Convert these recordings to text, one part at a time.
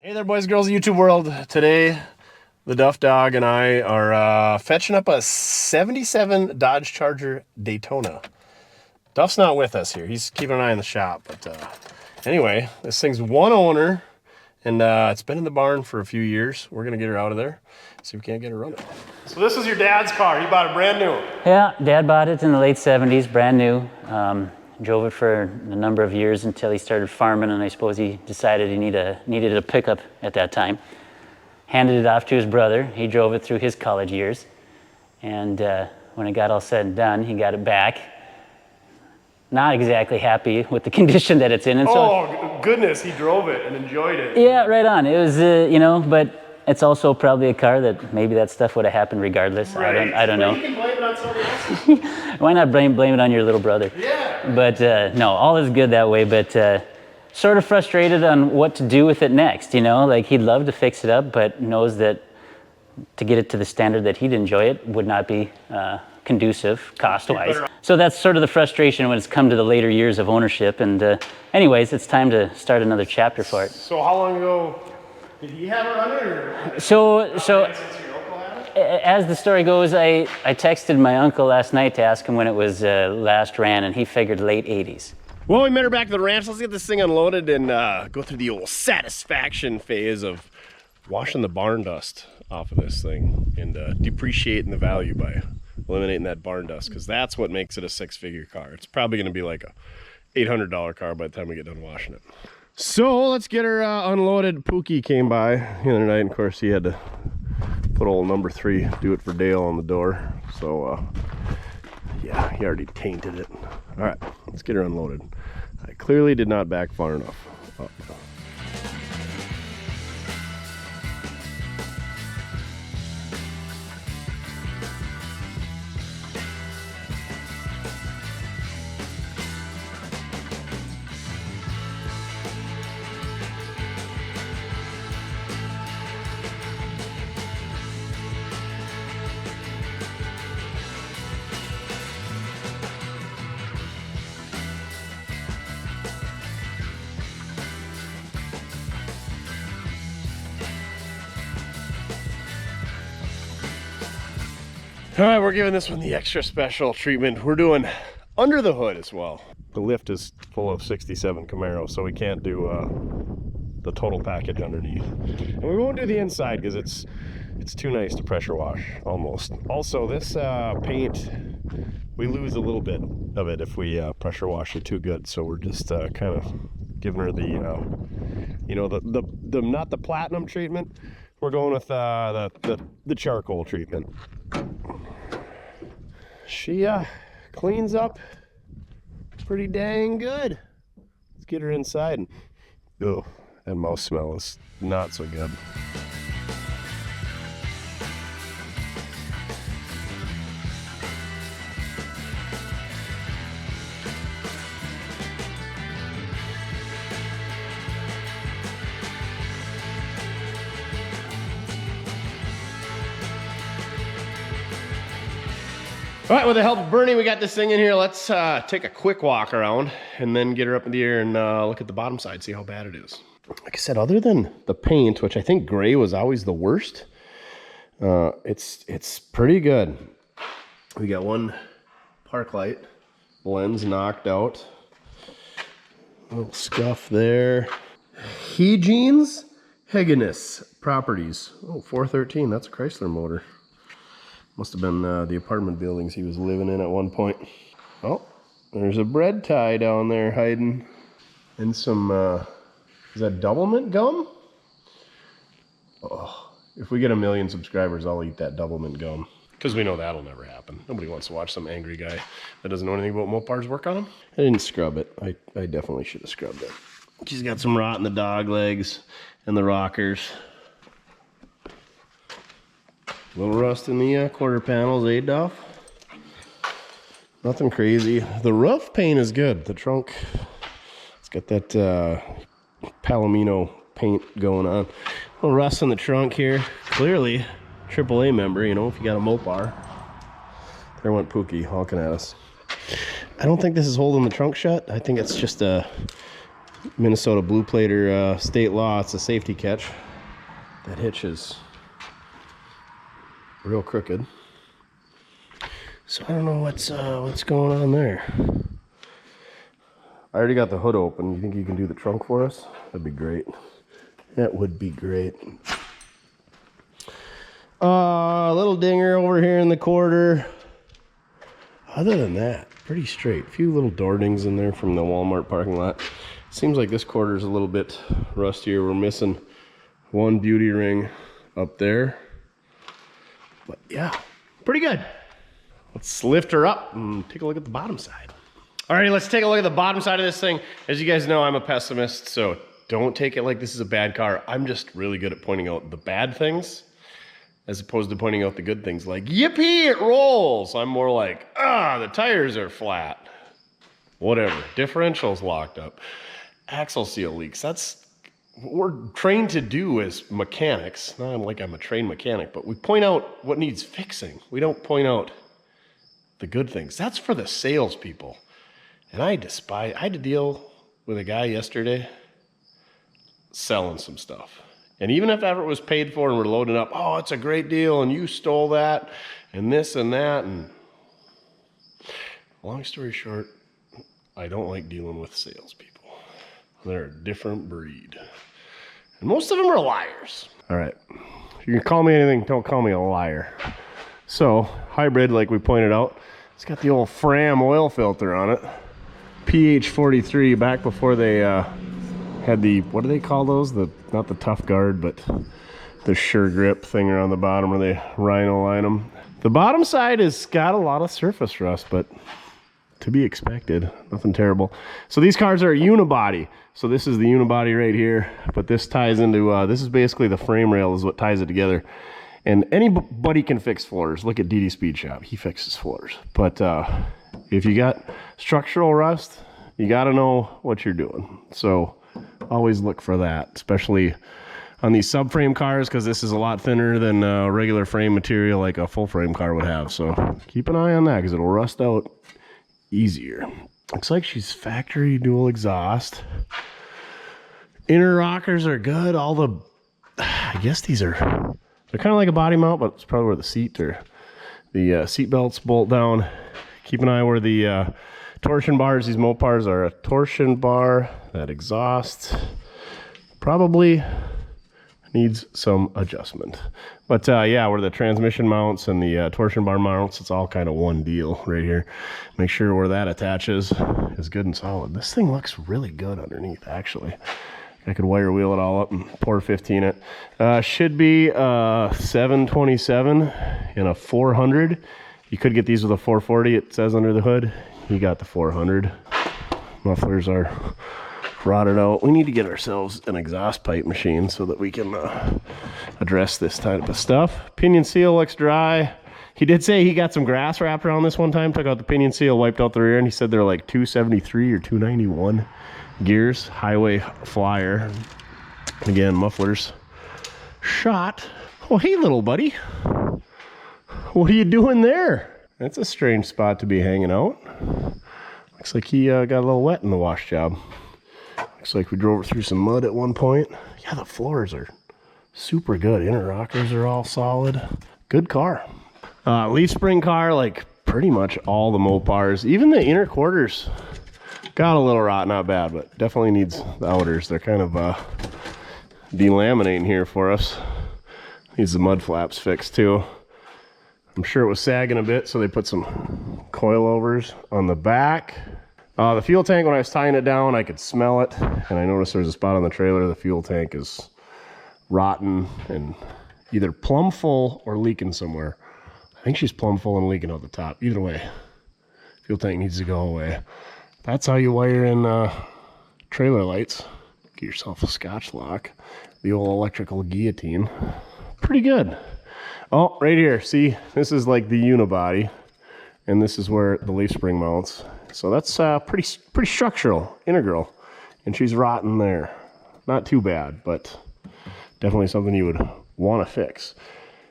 Hey there, boys and girls of YouTube world. Today, the Duff dog and I are fetching up a 77 Dodge Charger Daytona. Duff's not with us here. He's keeping an eye on the shop. But anyway, this thing's one owner, and it's been in the barn for a few years. We're going to get her out of there, see if we can't get her running. So this is your dad's car. You bought it brand new. Yeah, Dad bought it in the late 70s, brand new. Drove it for a number of years until he started farming, and I suppose he decided he needed a pickup at that time. Handed it off to his brother. He drove it through his college years, and when it got all said and done, he got it back. Not exactly happy with the condition that it's in. And oh, goodness, he drove it and enjoyed it. Yeah, right on. It was, you know, but it's also probably a car that maybe that stuff would have happened regardless. Right. I don't know. You can blame it on somebody else. Why not blame it on your little brother? Yeah. But no, all is good that way, but sort of frustrated on what to do with it next, you know? Like, he'd love to fix it up, but knows that to get it to the standard that he'd enjoy it would not be conducive cost-wise. So that's sort of the frustration when it's come to the later years of ownership. And anyways, it's time to start another chapter for it. So how long ago did he have it running? Or So as the story goes, I texted my uncle last night to ask him when it was last ran, and he figured late 80s. Well, we made her back to the ranch. Let's get this thing unloaded and go through the old satisfaction phase of washing the barn dust off of this thing and depreciating the value by eliminating that barn dust, because that's what makes it a six-figure car. It's probably going to be like a $800 car by the time we get done washing it. So let's get her unloaded. Pookie came by the other night, and of course he had to put old number 3, do it for Dale, on the door. So yeah, he already tainted it. All right, let's get her unloaded. I clearly did not back far enough. Oh. All right, we're giving this one the extra special treatment. We're doing under the hood as well. The lift is full of 67 Camaro, so we can't do the total package underneath. And we won't do the inside because it's too nice to pressure wash, almost. Also, this paint, we lose a little bit of it if we pressure wash it too good. So we're just kind of giving her the, you know, the not the platinum treatment. We're going with the charcoal treatment. She cleans up pretty dang good. Let's get her inside. And oh, that mouse smell is not so good. All right, with the help of Bernie, we got this thing in here. Let's take a quick walk around and then get her up in the air and look at the bottom side, see how bad it is. Like I said, other than the paint, which I think gray was always the worst, it's pretty good. We got one park light lens knocked out. A little scuff there. Hegenes Hegenes Properties. Oh, 413, that's a Chrysler motor. Must have been the apartment buildings he was living in at one point. Oh, there's a bread tie down there hiding. And some, is that Doublemint gum? Oh, if we get 1 million subscribers, I'll eat that Doublemint gum. Because we know that'll never happen. Nobody wants to watch some angry guy that doesn't know anything about Mopars work on them. I didn't scrub it. I definitely should have scrubbed it. She's got some rot in the dog legs and the rockers. A little rust in the quarter panels, eh, Duff? Nothing crazy. The roof paint is good. The trunk, it's got that Palomino paint going on. A little rust in the trunk here. Clearly, AAA member, you know, if you got a Mopar. There went Pookie honking at us. I don't think this is holding the trunk shut. I think it's just a Minnesota blue plater state law, it's a safety catch. That hitch is real crooked. So I don't know what's going on there. I already got the hood open. You think you can do the trunk for us? That'd be great. That would be great. A little dinger over here in the quarter. Other than that, pretty straight. A few little door dings in there from the Walmart parking lot. Seems like this quarter is a little bit rustier. We're missing one beauty ring up there. But yeah, pretty good. Let's lift her up and take a look at the bottom side. Alrighty, let's take a look at the bottom side of this thing. As you guys know, I'm a pessimist, so don't take it like this is a bad car. I'm just really good at pointing out the bad things as opposed to pointing out the good things like, yippee, it rolls. I'm more like, the tires are flat. Whatever, differential's locked up. Axle seal leaks. That's what we're trained to do as mechanics. Not like I'm a trained mechanic, but we point out what needs fixing. We don't point out the good things. That's for the salespeople. And I had to deal with a guy yesterday selling some stuff. And even if ever it was paid for and we're loading up, oh, it's a great deal and you stole that and this and that. And long story short, I don't like dealing with salespeople. They're a different breed. And most of them are liars. All right. If you can call me anything, don't call me a liar. So, hybrid, like we pointed out, it's got the old Fram oil filter on it. pH 43, back before they had the, what do they call those? Not the Tough Guard, but the Sure Grip thing around the bottom where they rhino line them. The bottom side has got a lot of surface rust, but to be expected, nothing terrible. So these cars are a unibody. So this is the unibody right here, but this ties into, this is basically the frame rail is what ties it together. And anybody can fix floors. Look at DD Speed Shop, he fixes floors. But if you got structural rust, you gotta know what you're doing. So always look for that, especially on these subframe cars, because this is a lot thinner than regular frame material like a full frame car would have. So keep an eye on that because it'll rust out easier. Looks like she's factory dual exhaust. Inner rockers are good. All the, I guess these are, they're kind of like a body mount, but it's probably where the seat or the seat belts bolt down. Keep an eye where the torsion bars, these Mopars are a torsion bar. That exhaust probably needs some adjustment. But yeah, where the transmission mounts and the torsion bar mounts, it's all kind of one deal right here. Make sure where that attaches is good and solid. This thing looks really good underneath, actually. I could wire wheel it all up and pour 15 it. Should be 727 and a 400. You could get these with a 440, it says under the hood. You got the 400. Mufflers are rotted out. We need to get ourselves an exhaust pipe machine so that we can address this type of stuff. Pinion seal looks dry. He did say he got some grass wrapped around this one time, took out the pinion seal, wiped out the rear, and he said they're like 273 or 291 gears. Highway Flyer. Again, mufflers shot. Oh, hey, little buddy. What are you doing there? That's a strange spot to be hanging out. Looks like he got a little wet in the wash job. Looks like we drove through some mud at one point. Yeah, the floors are super good. Inner rockers are all solid. Good car. Leaf spring car, like pretty much all the Mopars. Even the inner quarters got a little rot, not bad, but definitely needs the outers. They're kind of delaminating here for us. Needs the mud flaps fixed too. I'm sure it was sagging a bit, so they put some coilovers on the back. The fuel tank, when I was tying it down, I could smell it, and I noticed there's a spot on the trailer. The fuel tank is rotten and either plumb full or leaking somewhere. I think she's plumb full and leaking out the top. Either way, fuel tank needs to go away. That's how you wire in trailer lights. Get yourself a Scotch lock. The old electrical guillotine. Pretty good. Oh, right here. See, this is like the unibody, and this is where the leaf spring mounts. So that's pretty structural, integral, and she's rotten there. Not too bad, but definitely something you would want to fix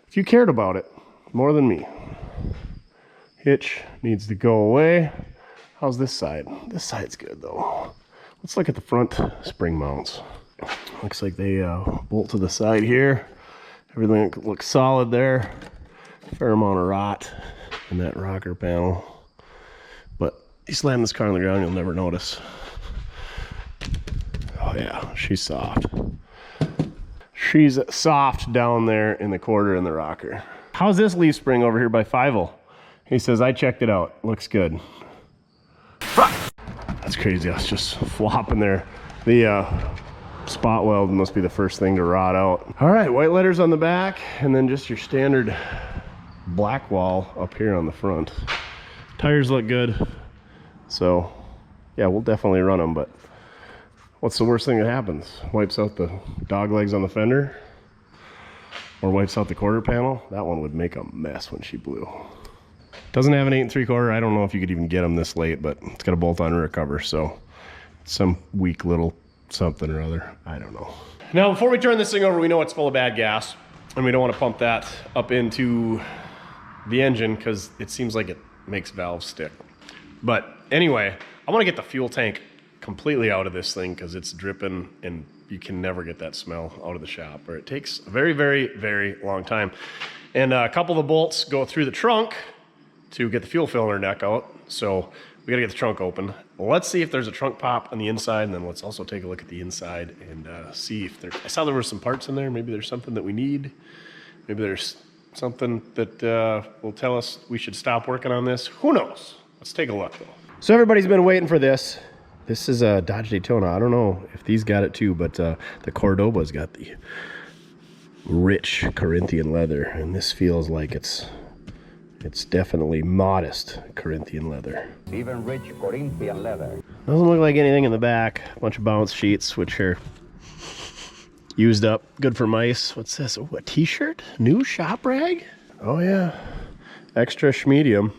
if you cared about it more than me. Hitch needs to go away. How's this side? This side's good though. Let's look at the front spring mounts. Looks like they bolt to the side here. Everything looks solid there. Fair amount of rot in that rocker panel. But you slam this car on the ground, you'll never notice. Oh yeah, she's soft. She's soft down there in the quarter in the rocker. How's this leaf spring over here by Fievel? He says, I checked it out. Looks good. That's crazy. I was just flopping there. The spot weld must be the first thing to rot out. All right, white letters on the back, and then just your standard black wall up here on the front. Tires look good. So, yeah, we'll definitely run them, but what's the worst thing that happens? Wipes out the dog legs on the fender, or wipes out the quarter panel. That one would make a mess when she blew. Doesn't have an 8 3/4. I don't know if you could even get them this late, but it's got a bolt-on rear cover, so some weak little something or other. I don't know. Now, before we turn this thing over, we know it's full of bad gas, and we don't want to pump that up into the engine because it seems like it makes valves stick. But anyway, I want to get the fuel tank completely out of this thing because it's dripping and you can never get that smell out of the shop, or it takes a very, very, very long time. And a couple of the bolts go through the trunk to get the fuel filler neck out. So we gotta get the trunk open. Let's see if there's a trunk pop on the inside, and then let's also take a look at the inside and see if there, I saw there were some parts in there. Maybe there's something that we need. Maybe there's something that will tell us we should stop working on this. Who knows? Let's take a look though. So everybody's been waiting for this. This is a Dodge Daytona. I don't know if these got it too, but the Cordoba's got the rich Corinthian leather, and this feels like it's definitely modest Corinthian leather. Even rich Corinthian leather. Doesn't look like anything in the back. A bunch of bounce sheets, which are used up. Good for mice. What's this? Oh, a t-shirt? New shop rag? Oh yeah. Extra schmedium.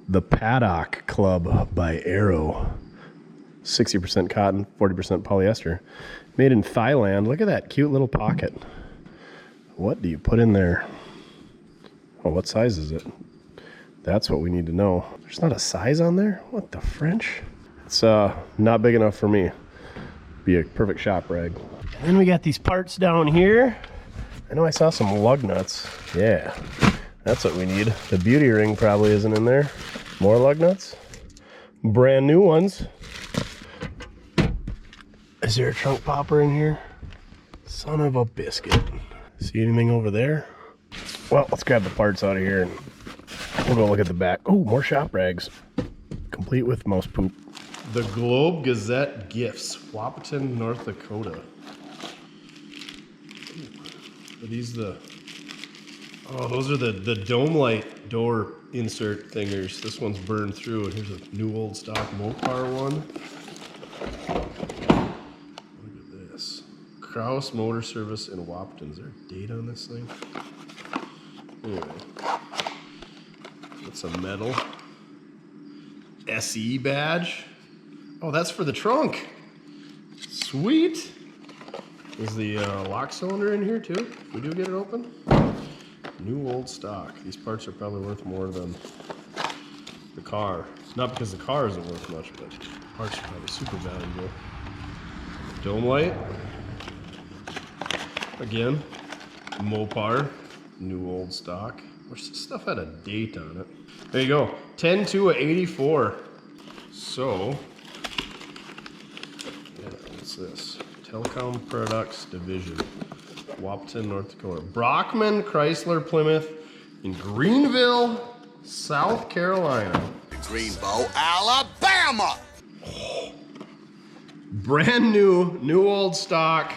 The Paddock Club by Arrow. 60% cotton, 40% polyester. Made in Thailand. Look at that cute little pocket. What do you put in there? Oh, what size is it? That's what we need to know. There's not a size on there? What the French? It's not big enough for me. Be a perfect shop rag. And then we got these parts down here. I know I saw some lug nuts. Yeah, that's what we need. The beauty ring probably isn't in there. More lug nuts. Brand new ones. Is there a trunk popper in here? Son of a biscuit. See anything over there? Well, let's grab the parts out of here and we'll go look at the back. Oh, more shop rags. Complete with mouse poop. The Globe Gazette Gifts, Wahpeton, North Dakota. Are these the... Oh, those are the dome light door insert thingers. This one's burned through, and here's a new old stock Mopar one. Look at this. Kraus Motor Service in Wahpeton. Is there a date on this thing? Anyway, it's a metal SE badge. Oh, that's for the trunk. Sweet. Is the lock cylinder in here too? We do get it open. New old stock. These parts are probably worth more than the car. Not because the car isn't worth much, but the parts are probably super valuable. Dome light. Again, Mopar. New old stock. Wish this stuff had a date on it. There you go. 10/2/84. So, yeah, what's this? Telecom Products Division. Wahpeton, North Dakota. Brockman Chrysler Plymouth in Greenville, South Carolina. Greenbow, Alabama. Oh. Brand new old stock.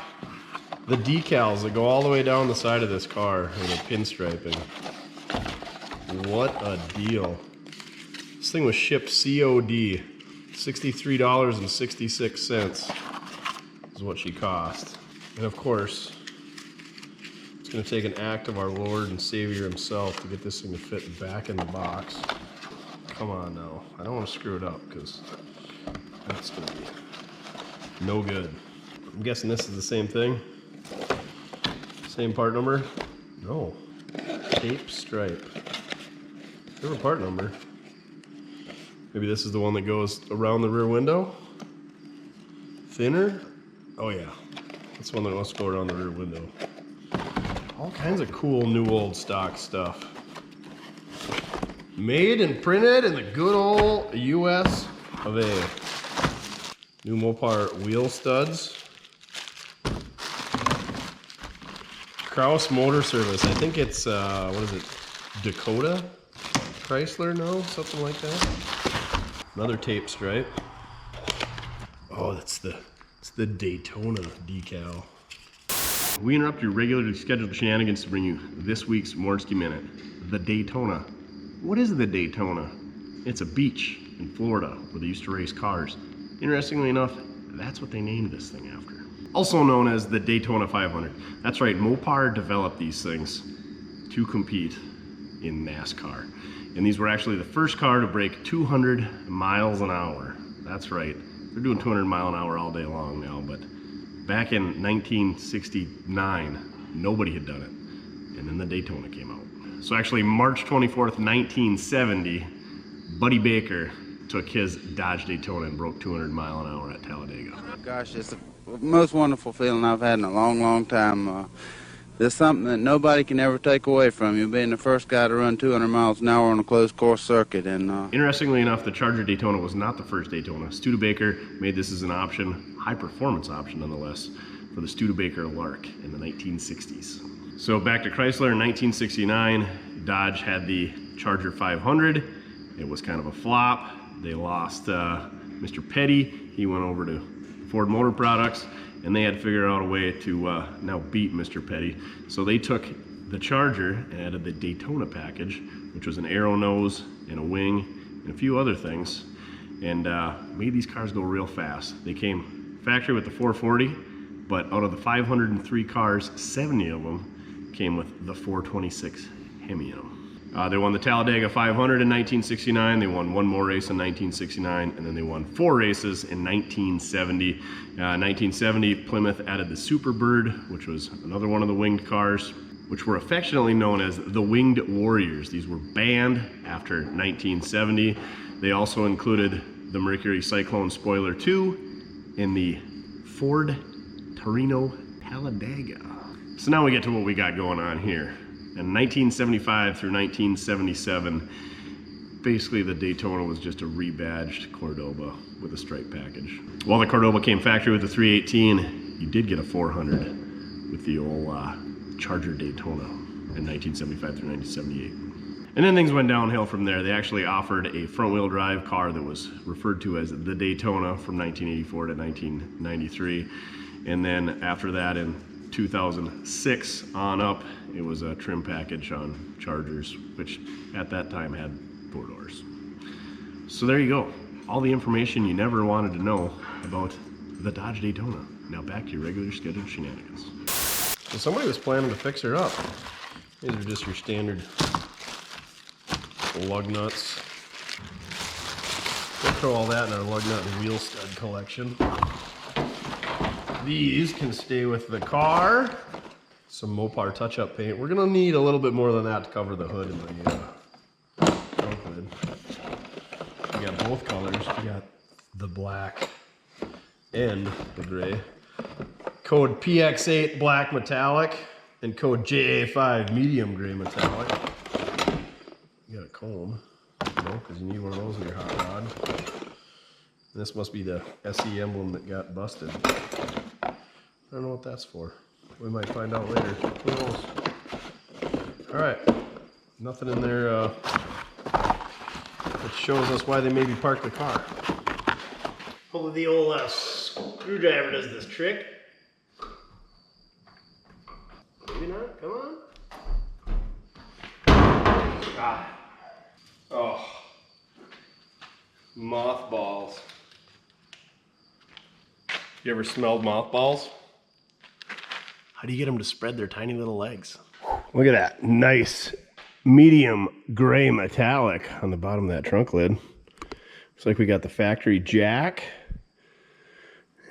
The decals that go all the way down the side of this car and the pinstriping. What a deal. This thing was shipped COD. $63.66 is what she cost. And of course, it's going to take an act of our Lord and Savior himself to get this thing to fit back in the box. Come on now. I don't want to screw it up because that's going to be no good. I'm guessing this is the same thing. Same part number? No. Tape stripe. Different part number. Maybe this is the one that goes around the rear window? Thinner? Oh yeah. That's one that must go around the rear window. All kinds of cool new old stock stuff. Made and printed in the good old US of A. New Mopar wheel studs. Kraus Motor Service. I think it's, what is it? Dakota? Chrysler? No? Something like that. Another tape stripe. Oh, it's the Daytona decal. We interrupt your regularly scheduled shenanigans to bring you this week's Mortske Minute. The Daytona. What is the Daytona? It's a beach in Florida where they used to race cars. Interestingly enough, that's what they named this thing after. Also known as the Daytona 500. That's right, Mopar developed these things to compete in NASCAR. And these were actually the first car to break 200 miles an hour. That's right. They're doing 200 mile an hour all day long now, but back in 1969, nobody had done it. And then the Daytona came out. So actually March 24th, 1970, Buddy Baker took his Dodge Daytona and broke 200 mile an hour at Talladega. Gosh, it's the most wonderful feeling I've had in a long, long time. There's something that nobody can ever take away from you, being the first guy to run 200 miles an hour on a closed course circuit. And interestingly enough, the Charger Daytona was not the first Daytona. Studebaker made this as an option, high performance option nonetheless, for the Studebaker Lark in the 1960s. So back to Chrysler in 1969, Dodge had the Charger 500. It was kind of a flop. They lost Mr. Petty. He went over to Ford Motor Products, and they had to figure out a way to now beat Mr. Petty. So they took the Charger and added the Daytona package, which was an arrow nose and a wing and a few other things, and made these cars go real fast. They came factory with the 440, but out of the 503 cars, 70 of them came with the 426 Hemi in them. They won the Talladega 500 in 1969. They won one more race in 1969, and then they won 4 races in 1970. 1970, Plymouth added the Superbird, which was another one of the winged cars, which were affectionately known as the Winged Warriors. These were banned after 1970. They also included the Mercury Cyclone Spoiler 2 in the Ford Torino Talladega. So now we get to what we got going on here. In 1975 through 1977, basically the Daytona was just a rebadged Cordoba with a stripe package. While the Cordoba came factory with the 318, you did get a 400 with the old Charger Daytona in 1975 through 1978. And then things went downhill from there. They actually offered a front-wheel drive car that was referred to as the Daytona from 1984 to 1993. And then after that, in 2006 on up, it was a trim package on Chargers, which at that time had 4 doors. So there you go. All the information you never wanted to know about the Dodge Daytona. Now back to your regular scheduled shenanigans. So somebody was planning to fix her up. These are just your standard lug nuts. We'll throw all that in our lug nut and wheel stud collection. These can stay with the car. Some Mopar touch-up paint. We're gonna need a little bit more than that to cover the hood and the trunk hood. We got both colors. We got the black and the gray. Code PX8 black metallic and code JA5 medium gray metallic. You got a comb, you know, because you need one of those in your hot rod. And this must be the SE emblem that got busted. I don't know what that's for. We might find out later. Who knows? All right, nothing in there that shows us why they maybe parked the car. Hopefully the old screwdriver does this trick. Maybe not. Come on. Ah. Oh. Mothballs. You ever smelled mothballs? How do you get them to spread their tiny little legs? Look at that nice medium gray metallic on the bottom of that trunk lid. Looks like we got the factory jack.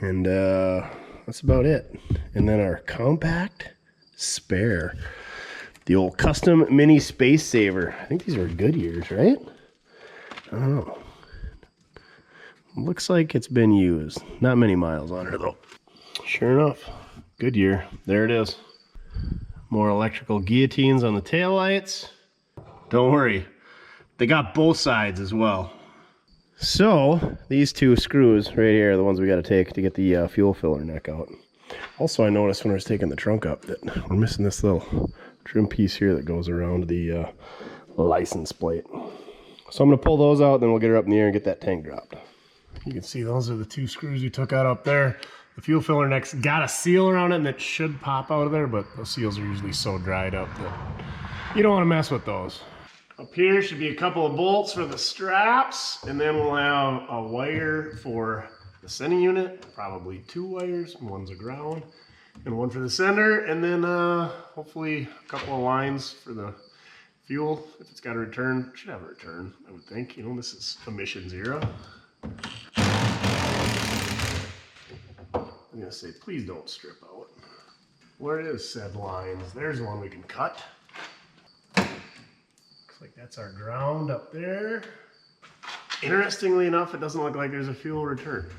And that's about it. And then our compact spare. The old custom mini space saver. I think these are Goodyears, right? I don't know. Looks like it's been used. Not many miles on her though. Sure enough, Goodyear. There it is. More electrical guillotines on the taillights. Don't worry, they got both sides as well. So these two screws right here are the ones we got to take to get the fuel filler neck out. Also, I noticed when I was taking the trunk up that we're missing this little trim piece here that goes around the license plate. So I'm going to pull those out, then we'll get her up in the air and get that tank dropped. You can see those are the two screws we took out up there. The fuel filler neck's got a seal around it and it should pop out of there, but those seals are usually so dried up that you don't want to mess with those. Up here should be a couple of bolts for the straps, and then we'll have a wire for the sending unit, probably 2 wires, one's a ground and one for the sender, and then hopefully a couple of lines for the fuel. If it's got a return, it should have a return, I would think. You know, this is emission 0. I'm gonna say, please don't strip out. Where is said lines? There's one we can cut. Looks like that's our ground up there. Interestingly enough, it doesn't look like there's a fuel return.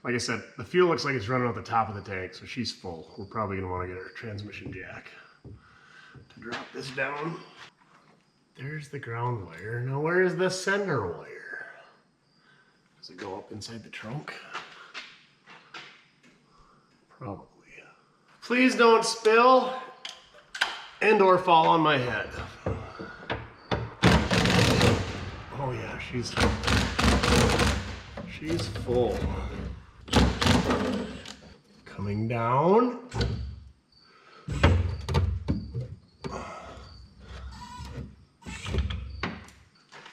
Like I said, the fuel looks like it's running out the top of the tank, so she's full. We're probably gonna wanna get our transmission jack to drop this down. There's the ground wire. Now where is the sender wire? Does it go up inside the trunk? Probably. Please don't spill and or fall on my head. Oh yeah, she's full. Coming down.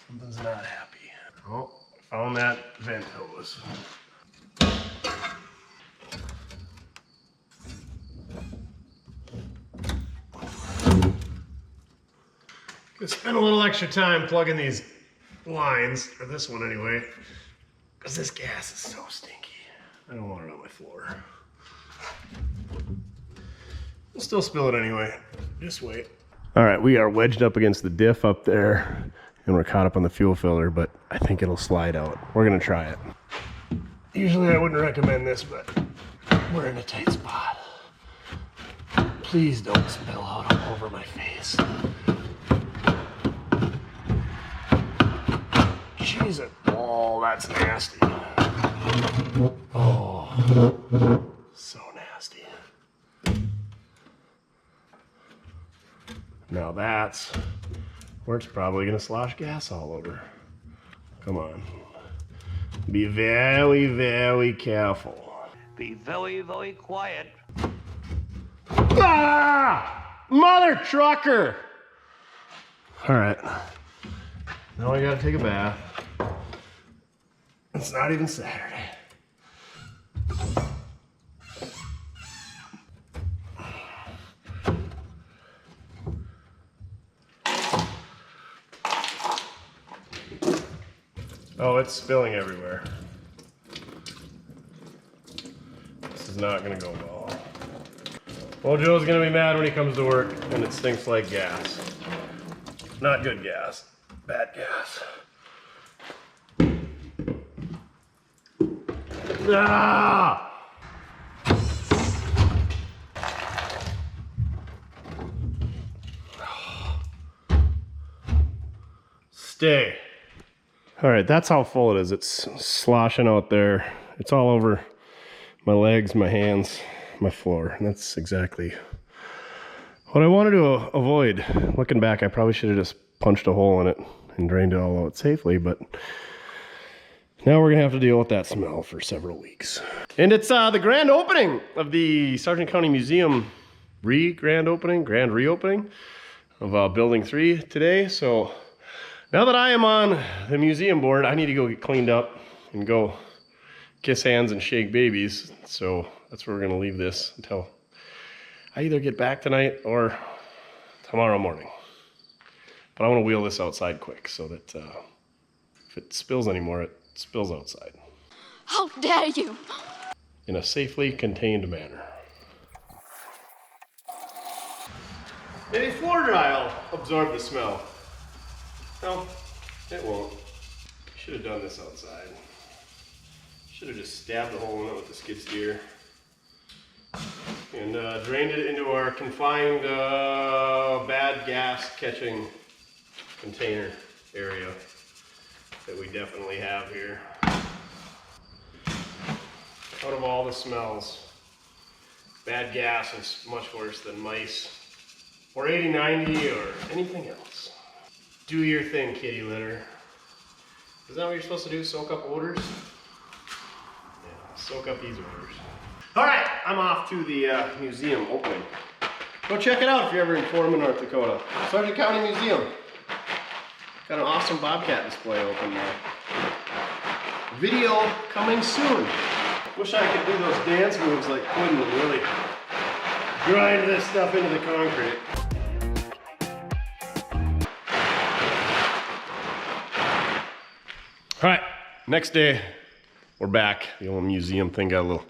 Something's not happy. Oh, found that vent hose. Gonna spend a little extra time plugging these lines, or this one anyway, because this gas is so stinky. I don't want it on my floor. We'll still spill it anyway. Just wait. All right, we are wedged up against the diff up there, and we're caught up on the fuel filler, but I think it'll slide out. We're gonna try it. Usually I wouldn't recommend this, but we're in a tight spot. Please don't spill out all over my face. Jesus. Oh, that's nasty. Oh, so nasty. Now that's where it's probably gonna slosh gas all over. Come on. Be very, very careful. Be very, very quiet. Ah! Mother trucker! All right. Now I gotta take a bath. It's not even Saturday. Oh, it's spilling everywhere. This is not gonna go well. Well, Joe's gonna be mad when he comes to work and it stinks like gas. Not good gas, bad gas. Ah! Stay. All right, that's how full it is. It's sloshing out there. It's all over my legs, my hands, my floor. And that's exactly what I wanted to avoid. Looking back, I probably should have just punched a hole in it and drained it all out safely, but now we're gonna have to deal with that smell for several weeks. And it's the grand opening of the Sargent County Museum grand reopening of Building 3 today. So now that I am on the museum board, I need to go get cleaned up and go kiss hands and shake babies. So that's where we're gonna leave this until I either get back tonight or tomorrow morning. But I wanna wheel this outside quick so that if it spills anymore, it spills outside. How dare you! In a safely contained manner. Maybe floor dry will absorb the smell. No, it won't. Should have done this outside. Should have just stabbed a hole in it with the skid steer and drained it into our confined bad gas catching container area that we definitely have here. Out of all the smells, bad gas is much worse than mice or 80-90 or anything else. Do your thing, kitty litter. Is that what you're supposed to do? Soak up odors? Yeah, soak up these odors. All right, I'm off to the museum opening. Go check it out if you're ever in Foreman, North Dakota. Sargent County Museum. Got an awesome Bobcat display open there. Video coming soon. Wish I could do those dance moves like Gwinner and really grind this stuff into the concrete. All right, next day, we're back. The old museum thing got a little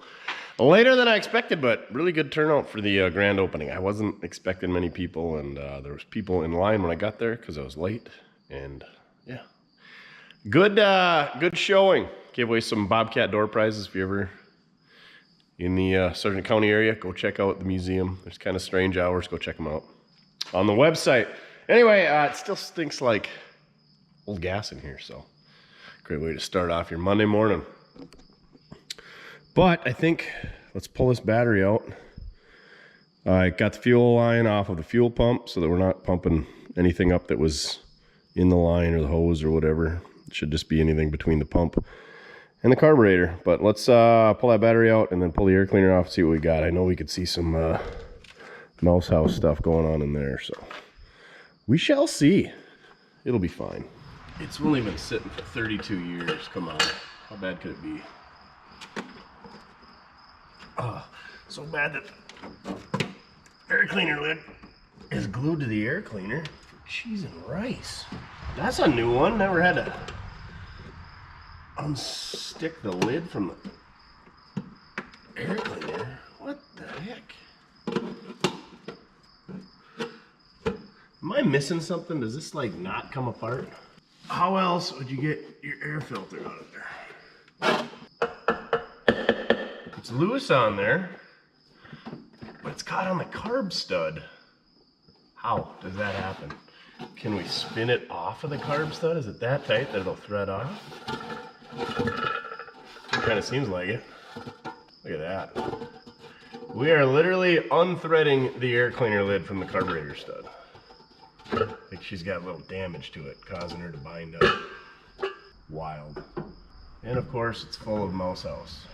later than I expected, but really good turnout for the grand opening. I wasn't expecting many people, and there was people in line when I got there because I was late. And yeah, good showing. Gave away some Bobcat door prizes. If you're ever in the Sargent County area, go check out the museum. There's kind of strange hours. Go check them out on the website. Anyway, it still stinks like old gas in here, so great way to start off your Monday morning. But I think let's pull this battery out. I got the fuel line off of the fuel pump so that we're not pumping anything up that was in the line or the hose or whatever. It should just be anything between the pump and the carburetor. But let's pull that battery out and then pull the air cleaner off and see what we got. I know we could see some mouse house stuff going on in there, so we shall see. It'll be fine. It's only been sitting for 32 years. Come on, how bad could it be? So bad that the air cleaner lid is glued to the air cleaner for cheese and rice. That's a new one. Never had to unstick the lid from the air cleaner. What the heck? Am I missing something? Does this like not come apart? How else would you get your air filter out of there? It's loose on there, but it's caught on the carb stud. How does that happen? Can we spin it off of the carb stud? Is it that tight that it'll thread off? It kind of seems like it. Look at that. We are literally unthreading the air cleaner lid from the carburetor stud. I think she's got a little damage to it, causing her to bind up. Wild. And of course, it's full of mouse house.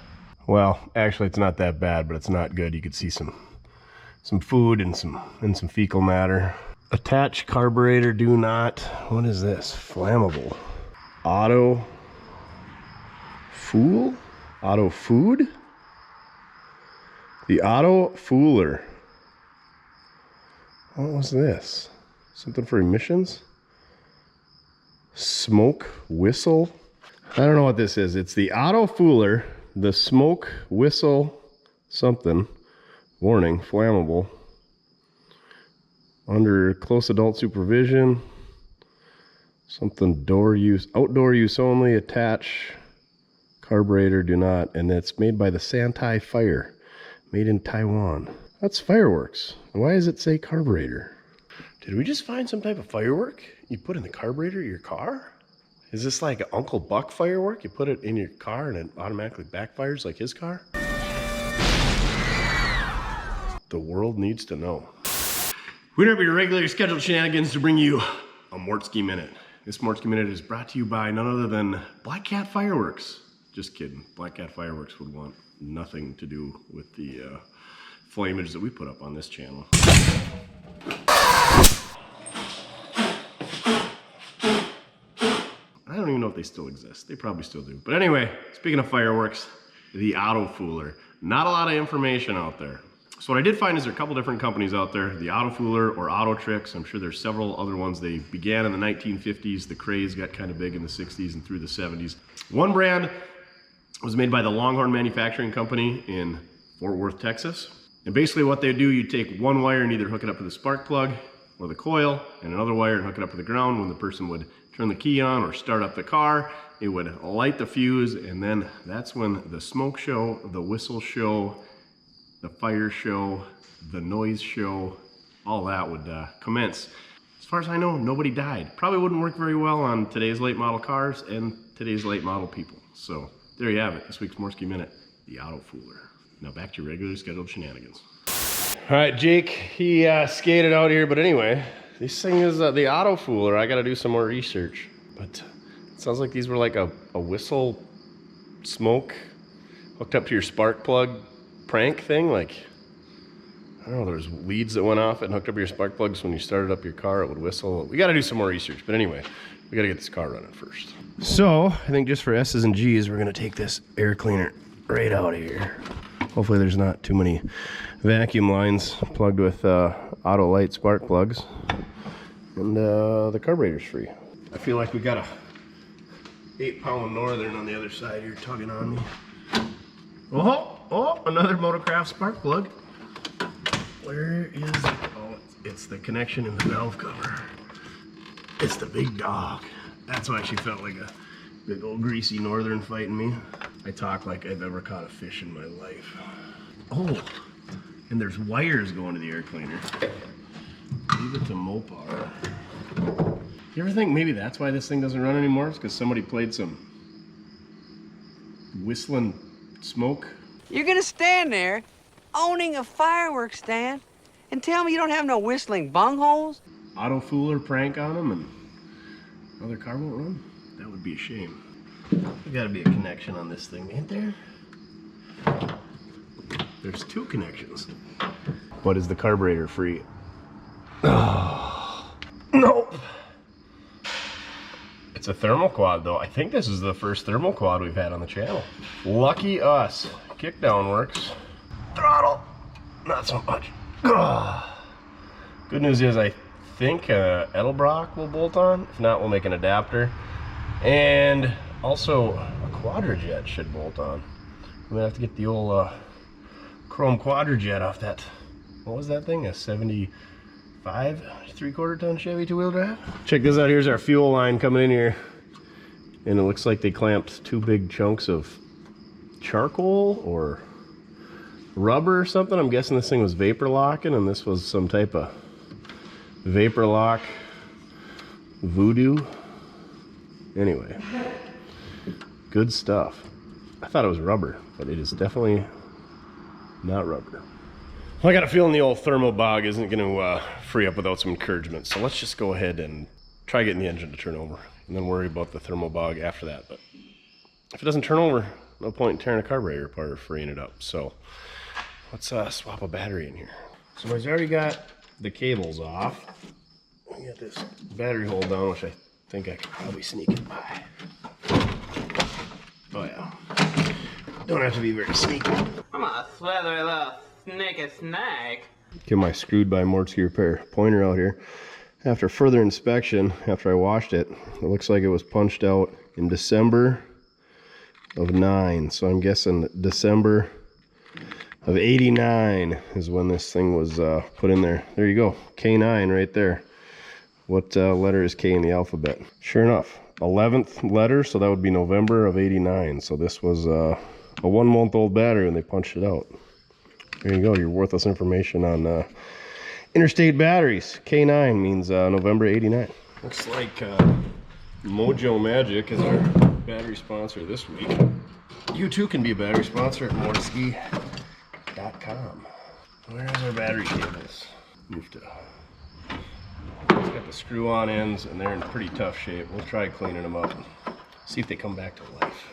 Well, actually, it's not that bad, but it's not good. You could see some food and some fecal matter. Attach carburetor, do not. What is this? Flammable. Auto fool? Auto food? The auto fooler. What was this? Something for emissions? Smoke whistle? I don't know what this is. It's the auto fooler, the smoke whistle something. Warning, flammable. Under close adult supervision. Something door use, outdoor use only, attach carburetor, do not. And it's made by the Santai Fire, made in Taiwan. That's fireworks. Why does it say carburetor? Did we just find some type of firework you put in the carburetor of your car? Is this like an Uncle Buck firework? You put it in your car and it automatically backfires like his car? The world needs to know. We don't have your regularly scheduled shenanigans to bring you a Mortske Minute. This Mortske Minute is brought to you by none other than Black Cat Fireworks. Just kidding. Black Cat Fireworks would want nothing to do with the flamage that we put up on this channel. I don't even know if they still exist. They probably still do. But anyway, speaking of fireworks, the auto fooler. Not a lot of information out there. So what I did find is there are a couple different companies out there, the Auto Fooler or Auto Tricks. I'm sure there's several other ones. They began in the 1950s. The craze got kind of big in the 60s and through the 70s. One brand was made by the Longhorn Manufacturing Company in Fort Worth, Texas. And basically what they do, you take one wire and either hook it up to the spark plug or the coil, and another wire and hook it up to the ground when the person would turn turn the key on or start up the car, it would light the fuse, and then that's when the smoke show, the whistle show, the fire show, the noise show, all that would commence. As far as I know, nobody died. Probably wouldn't work very well on today's late model cars and today's late model people. So there you have it, this week's Mortske Minute, the Auto Fooler. Now back to your regularly scheduled shenanigans. All right, Jake, he skated out here, but anyway, this thing is the Auto Fooler. I gotta do some more research, but it sounds like these were like a whistle smoke hooked up to your spark plug prank thing. Like, I don't know, there's leads that went off and hooked up to your spark plugs. When you started up your car, it would whistle. We gotta do some more research, but anyway, we gotta get this car running first. So I think just for S's and G's, we're gonna take this air cleaner right out of here. Hopefully there's not too many vacuum lines plugged with auto light spark plugs. And the carburetor's free. I feel like we got a 8-pound Northern on the other side here tugging on me. Oh, another Motocraft spark plug. Where is it? Oh, it's the connection in the valve cover. It's the big dog. That's why she felt like a big old greasy Northern fighting me. I talk like I've ever caught a fish in my life. Oh, and there's wires going to the air cleaner. Leave it to Mopar. You ever think maybe that's why this thing doesn't run anymore? It's because somebody played some whistling smoke? You're gonna stand there owning a fireworks stand and tell me you don't have no whistling bungholes? Auto Fooler prank on them and another car won't run? That would be a shame. There's gotta be a connection on this thing, ain't there? There's 2 connections. But is the carburetor free? Oh, nope. It's a thermal quad though. I think this is the first thermal quad we've had on the channel. Lucky us. Kickdown works. Throttle, not so much. Ugh. Good news is I think Edelbrock will bolt on. If not, we'll make an adapter. And also a Quadrajet should bolt on. I'm gonna have to get the old chrome Quadrajet off that. What was that thing? A 75 3/4 ton Chevy 2-wheel drive? Check this out. Here's our fuel line coming in here. And it looks like they clamped 2 big chunks of charcoal or rubber or something. I'm guessing this thing was vapor locking and this was some type of vapor lock voodoo. Anyway, good stuff. I thought it was rubber, but it is definitely not rubber. Well, I got a feeling the old thermobog isn't going to free up without some encouragement. So let's just go ahead and try getting the engine to turn over and then worry about the thermobog after that. But if it doesn't turn over, no point in tearing a carburetor apart or freeing it up. So let's swap a battery in here. So I've already got the cables off. We got this battery hole down, which I think I could probably sneak it by. Oh yeah. Don't have to be very sneaky. I'm a slithery little sneaky snake. Get my screwed by Mortske repair pointer out here. After further inspection, after I washed it, it looks like it was punched out in December of 9. So I'm guessing December of 89 is when this thing was put in there. There you go, K9 right there. What letter is K in the alphabet? Sure enough, 11th letter, so that would be November of 89. So this was a 1-month-old battery when they punched it out. There you go, your worthless information on interstate batteries. K9 means November 89. Looks like Mojo Magic is our battery sponsor this week. You too can be a battery sponsor at mortskerepair.com. Where's our battery cables? Moved to. It's got the screw-on ends and they're in pretty tough shape. We'll try cleaning them up and see if they come back to life.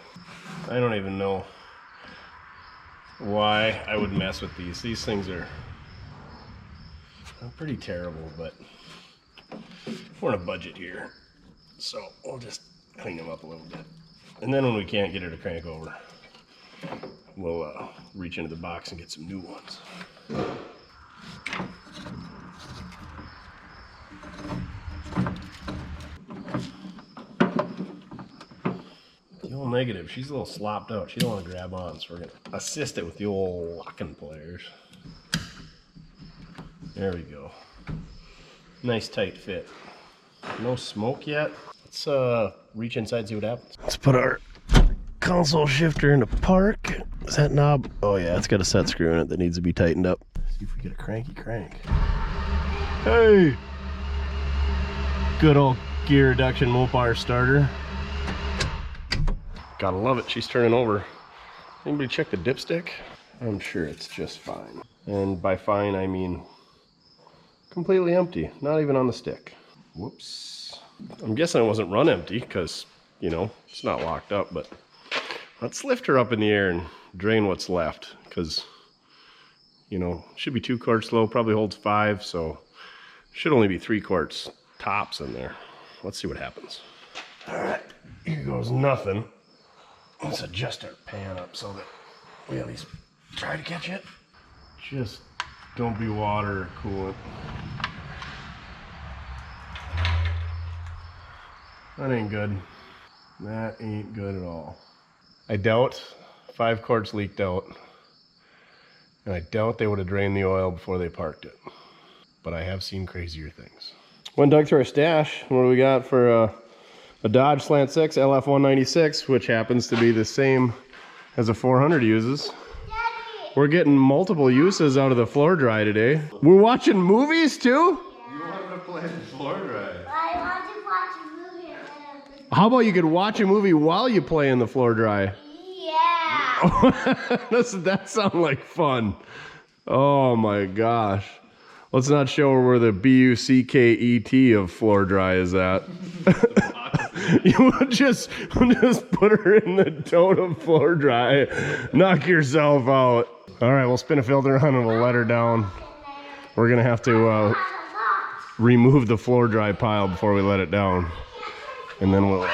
I don't even know why I would mess with these. These things are pretty terrible, but we're on a budget here, so we'll just clean them up a little bit. And then when we can't get her to crank over, we'll reach into the box and get some new ones. The old negative, she's a little slopped out. She don't want to grab on, so we're going to assist it with the old locking pliers. There we go. Nice tight fit. No smoke yet. Let's reach inside and see what happens. Let's put our console shifter into park. Is that knob? Oh yeah, it's got a set screw in it that needs to be tightened up. See if we get a cranky crank. Hey! Good old gear reduction mopar starter. Gotta love it, she's turning over. Anybody check the dipstick? I'm sure it's just fine. And by fine, I mean completely empty, not even on the stick. Whoops. I'm guessing it wasn't run empty because, you know, it's not locked up, but let's lift her up in the air and drain what's left because, you know, should be 2 quarts low, probably holds 5, so should only be 3 quarts tops in there. Let's see what happens. All right, here goes nothing. Let's adjust our pan up so that we at least try to catch it. Just don't be water or coolant. That ain't good. That ain't good at all. I doubt 5 quarts leaked out. And I doubt they would have drained the oil before they parked it. But I have seen crazier things. Went dug through our stash. What do we got for a Dodge Slant 6 LF196, which happens to be the same as a 400 uses. We're getting multiple uses out of the floor dry today. We're watching movies too? You wanted to play the floor dry. I want to watch a movie. How about you could watch a movie while you play in the floor dry? Yeah. That sounds like fun. Oh my gosh. Let's not show her where the B-U-C-K-E-T of floor dry is at. You would just put her in the totem floor dry. Knock yourself out. All right, we'll spin a filter on and we'll let her down. We're gonna have to remove the floor dry pile before we let it down. And then we'll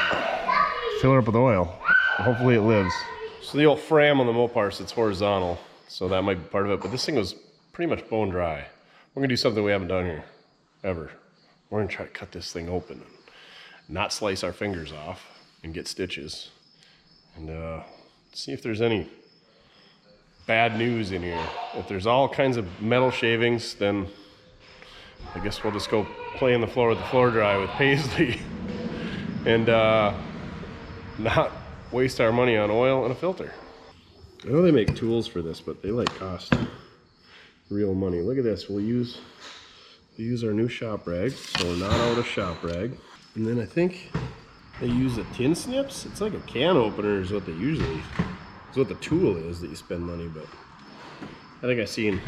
fill her up with oil. Hopefully it lives. So the old frame on the Mopar sits horizontal, so that might be part of it, but this thing was pretty much bone dry. We're gonna do something we haven't done here, ever. We're gonna try to cut this thing open and not slice our fingers off and get stitches. And see if there's any bad news in here. If there's all kinds of metal shavings, then I guess we'll just go play in the floor with the floor dry with Paisley and not waste our money on oil and a filter. I know they make tools for this, but they like cost real money. Look at this. We'll use our new shop rag, so we're not out of shop rag. And then I think they use a tin snips. It's like a can opener is what they usually, is what the tool is that you spend money, but I think I seen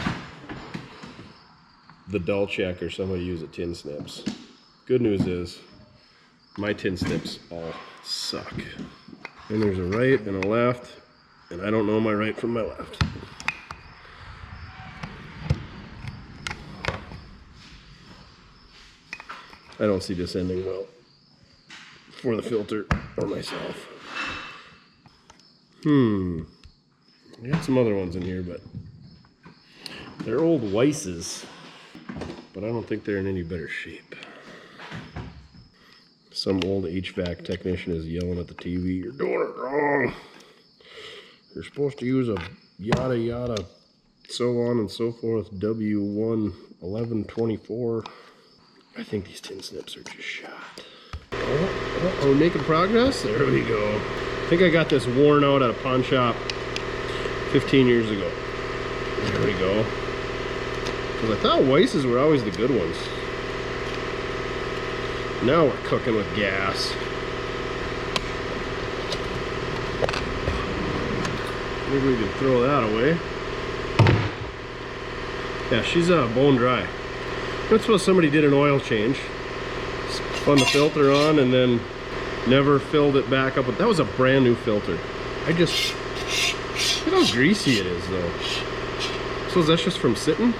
the Dull Check or somebody use a tin snips. Good news is my tin snips all suck. And there's a right and a left, and I don't know my right from my left. I don't see this ending well for the filter or myself. I got some other ones in here, but they're old Weisses, but I don't think they're in any better shape. Some old HVAC technician is yelling at the TV, "You're doing it wrong. You're supposed to use a yada yada, so on and so forth, W1 1124. I think these tin snips are just shot. Oh, making progress? There we go. I think I got this worn out at a pawn shop 15 years ago. There we go. Because I thought Weisses were always the good ones. Now we're cooking with gas. Maybe we can throw that away. Yeah, she's bone dry. I suppose somebody did an oil change, spun the filter on, and then never filled it back up. But that was a brand new filter. Look how greasy it is, though. So that's just from sitting?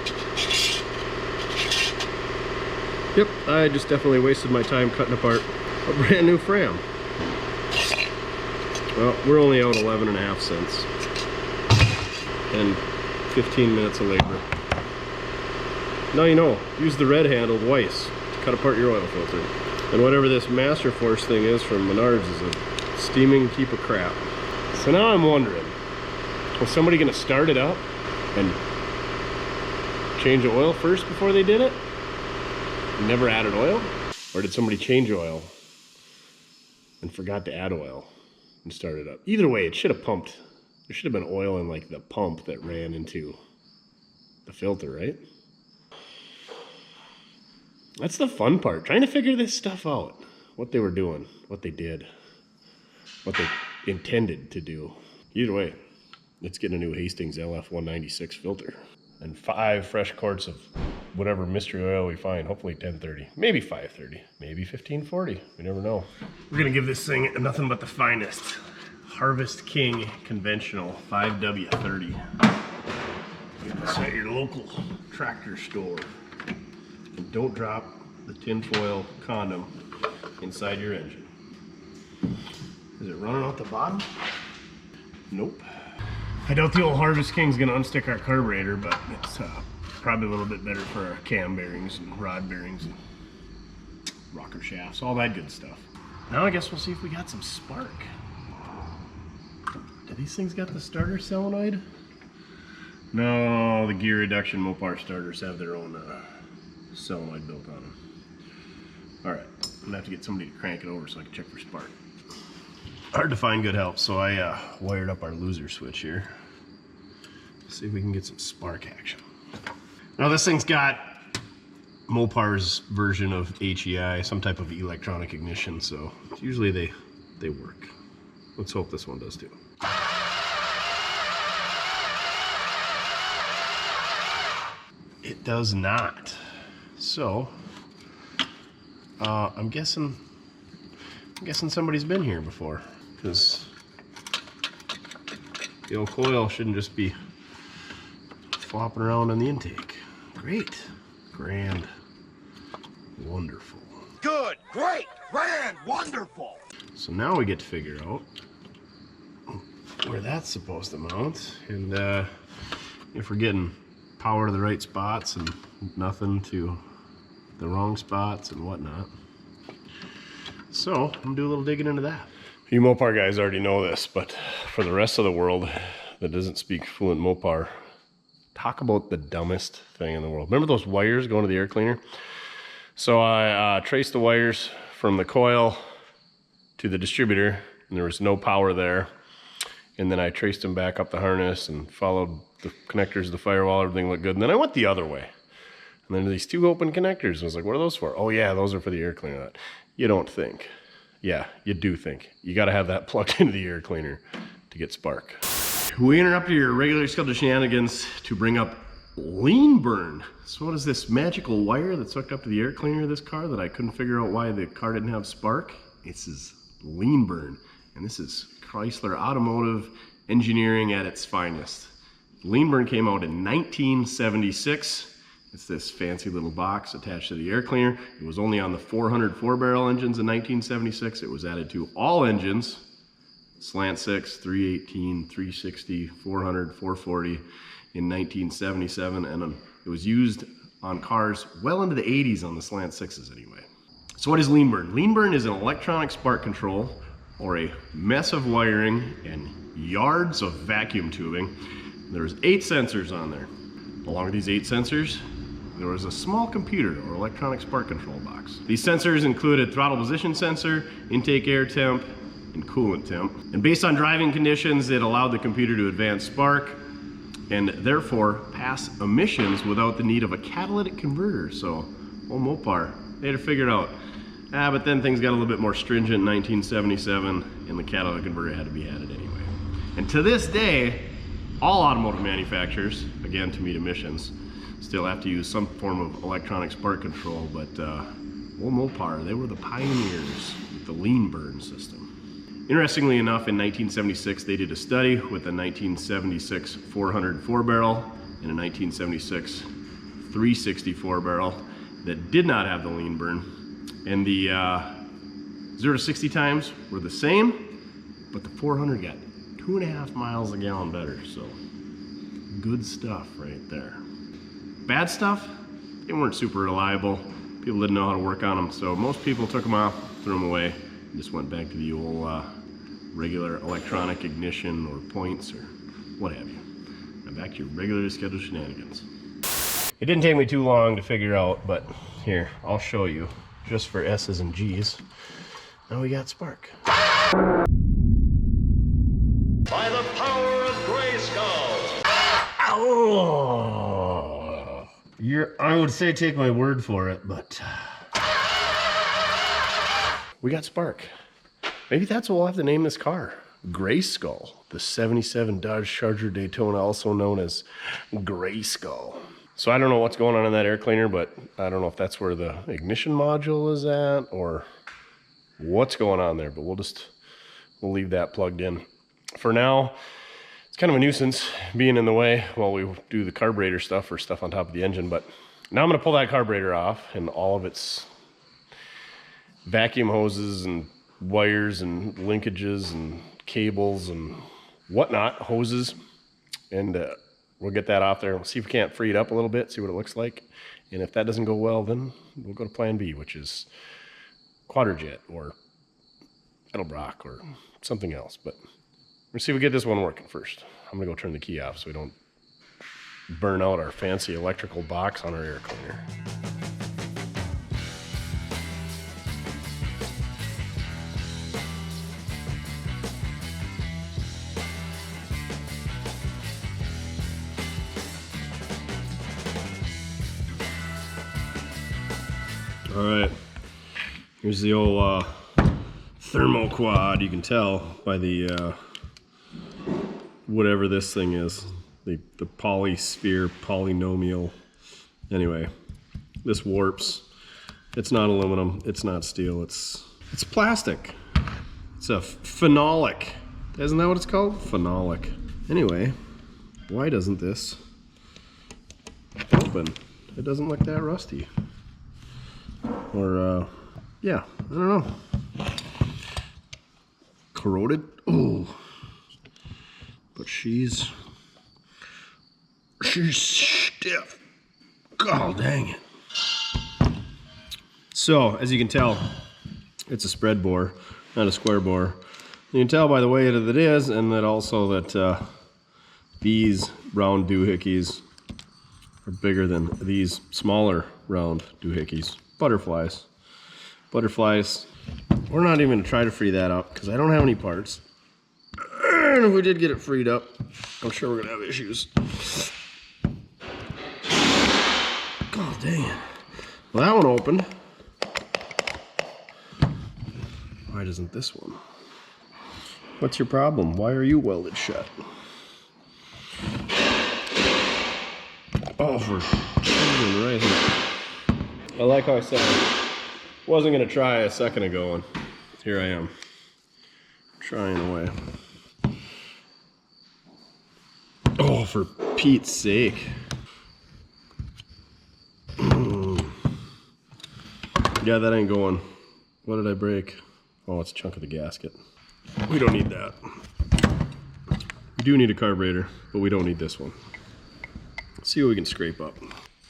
Yep, I just definitely wasted my time cutting apart a brand new Fram. Well, we're only out 11.5 cents. And 15 minutes of labor. Now you know, use the red handled Weiss to cut apart your oil filter. And whatever this Master Force thing is from Menards is a steaming heap of crap. So now I'm wondering, was somebody gonna start it up and change the oil first before they did it? Never added oil? Or did somebody change oil and forgot to add oil and start it up. Either way, it should have pumped. There should have been oil in like the pump that ran into the filter, right? That's the fun part, trying to figure this stuff out. What they were doing, what they did, what they intended to do. Either way, let's get a new Hastings LF196 filter. And 5 fresh quarts of whatever mystery oil we find, hopefully 1030, maybe 530, maybe 1540, we never know. We're gonna give this thing nothing but the finest. Harvest King Conventional 5W30. Get this at your local tractor store. And don't drop the tinfoil condom inside your engine. Is it running out the bottom? Nope. I doubt the old Harvest King's gonna unstick our carburetor, but it's probably a little bit better for our cam bearings and rod bearings and rocker shafts, all that good stuff. Now I guess we'll see if we got some spark. Do these things got the starter solenoid? No, the gear reduction Mopar starters have their own solenoid built on them. All right, I'm gonna have to get somebody to crank it over so I can check for spark. Hard to find good help, so I wired up our loser switch here. See if we can get some spark action. Now this thing's got Mopar's version of HEI, some type of electronic ignition, so usually they work. Let's hope this one does too. It does not. So I'm guessing somebody's been here before, because the old coil shouldn't just be flopping around on the intake. Great, grand, wonderful. Good, great, grand, wonderful. So now we get to figure out where that's supposed to mount, and if we're getting power to the right spots and nothing to the wrong spots and whatnot. So I'm gonna do a little digging into that. You Mopar guys already know this, but for the rest of the world that doesn't speak fluent Mopar, talk about the dumbest thing in the world. Remember those wires going to the air cleaner? So I traced the wires from the coil to the distributor, and there was no power there. And then I traced them back up the harness and followed the connectors of the firewall. Everything looked good. And then I went the other way. And then these 2 open connectors. I was like, what are those for? Oh yeah, those are for the air cleaner. You don't think. Yeah, you do think. You got to have that plugged into the air cleaner to get spark. We interrupted your regular scheduled shenanigans to bring up lean burn. So what is this magical wire that's hooked up to the air cleaner of this car that I couldn't figure out why the car didn't have spark? This is lean burn. And this is Chrysler Automotive Engineering at its finest. Lean burn came out in 1976. It's this fancy little box attached to the air cleaner. It was only on the 400 4-barrel engines in 1976. It was added to all engines, slant 6, 318, 360, 400, 440 in 1977. And it was used on cars well into the 80s on the slant 6s anyway. So what is lean burn? Lean burn is an electronic spark control, or a mess of wiring and yards of vacuum tubing. There's 8 sensors on there. Along with these 8 sensors, there was a small computer or electronic spark control box. These sensors included throttle position sensor, intake air temp, and coolant temp. And based on driving conditions, it allowed the computer to advance spark and therefore pass emissions without the need of a catalytic converter. So, old Mopar, they had to figure it out. But then things got a little bit more stringent in 1977, and the catalytic converter had to be added anyway. And to this day, all automotive manufacturers, again to meet emissions, still have to use some form of electronic spark control, but old Mopar, they were the pioneers with the lean burn system. Interestingly enough, in 1976, they did a study with a 1976 400 4-barrel and a 1976 364 barrel that did not have the lean burn. And the 0 to 60 times were the same, but the 400 got 2.5 miles a gallon better, so good stuff right there. Bad stuff, they weren't super reliable. People didn't know how to work on them, so most people took them off, threw them away, and just went back to the old regular electronic ignition or points or what have you. Now back to your regularly scheduled shenanigans. It didn't take me too long to figure out, but here, I'll show you. Just for S's and G's. Now we got spark. By the power of Grayskull. Oh, I would say take my word for it, but we got spark. Maybe that's what we'll have to name this car. Grayskull, the 77 Dodge Charger Daytona, also known as Grayskull. So I don't know what's going on in that air cleaner, but I don't know if that's where the ignition module is at or what's going on there, but we'll leave that plugged in. For now, it's kind of a nuisance being in the way while we do the carburetor stuff or stuff on top of the engine, but now I'm gonna pull that carburetor off and all of its vacuum hoses and wires and linkages and cables and whatnot, hoses, and we'll get that off there. We'll see if we can't free it up a little bit, see what it looks like. And if that doesn't go well, then we'll go to plan B, which is Quadrajet or Edelbrock or something else. But we'll see if we get this one working first. I'm gonna go turn the key off so we don't burn out our fancy electrical box on our air cleaner. All right, here's the old thermo quad. You can tell by the whatever this thing is, the polysphere polynomial. Anyway, this warps. It's not aluminum. It's not steel. It's plastic. It's a phenolic. Isn't that what it's called? Phenolic. Anyway, why doesn't this open? It doesn't look that rusty. Or, yeah, I don't know. Corroded? Oh. But she's stiff. God dang it. So, as you can tell, it's a spread bore, not a square bore. You can tell by the way that it is, and that also that these round doohickeys are bigger than these smaller round doohickeys. Butterflies. We're not even gonna try to free that up because I don't have any parts. And if we did get it freed up, I'm sure we're gonna have issues. God dang it. Well, that one opened. Why doesn't this one? What's your problem? Why are you welded shut? Oh, for right here. I like how I said I wasn't going to try a second ago, and here I am, trying away. Oh, for Pete's sake. Yeah, that ain't going. What did I break? Oh, it's a chunk of the gasket. We don't need that. We do need a carburetor, but we don't need this one. Let's see what we can scrape up.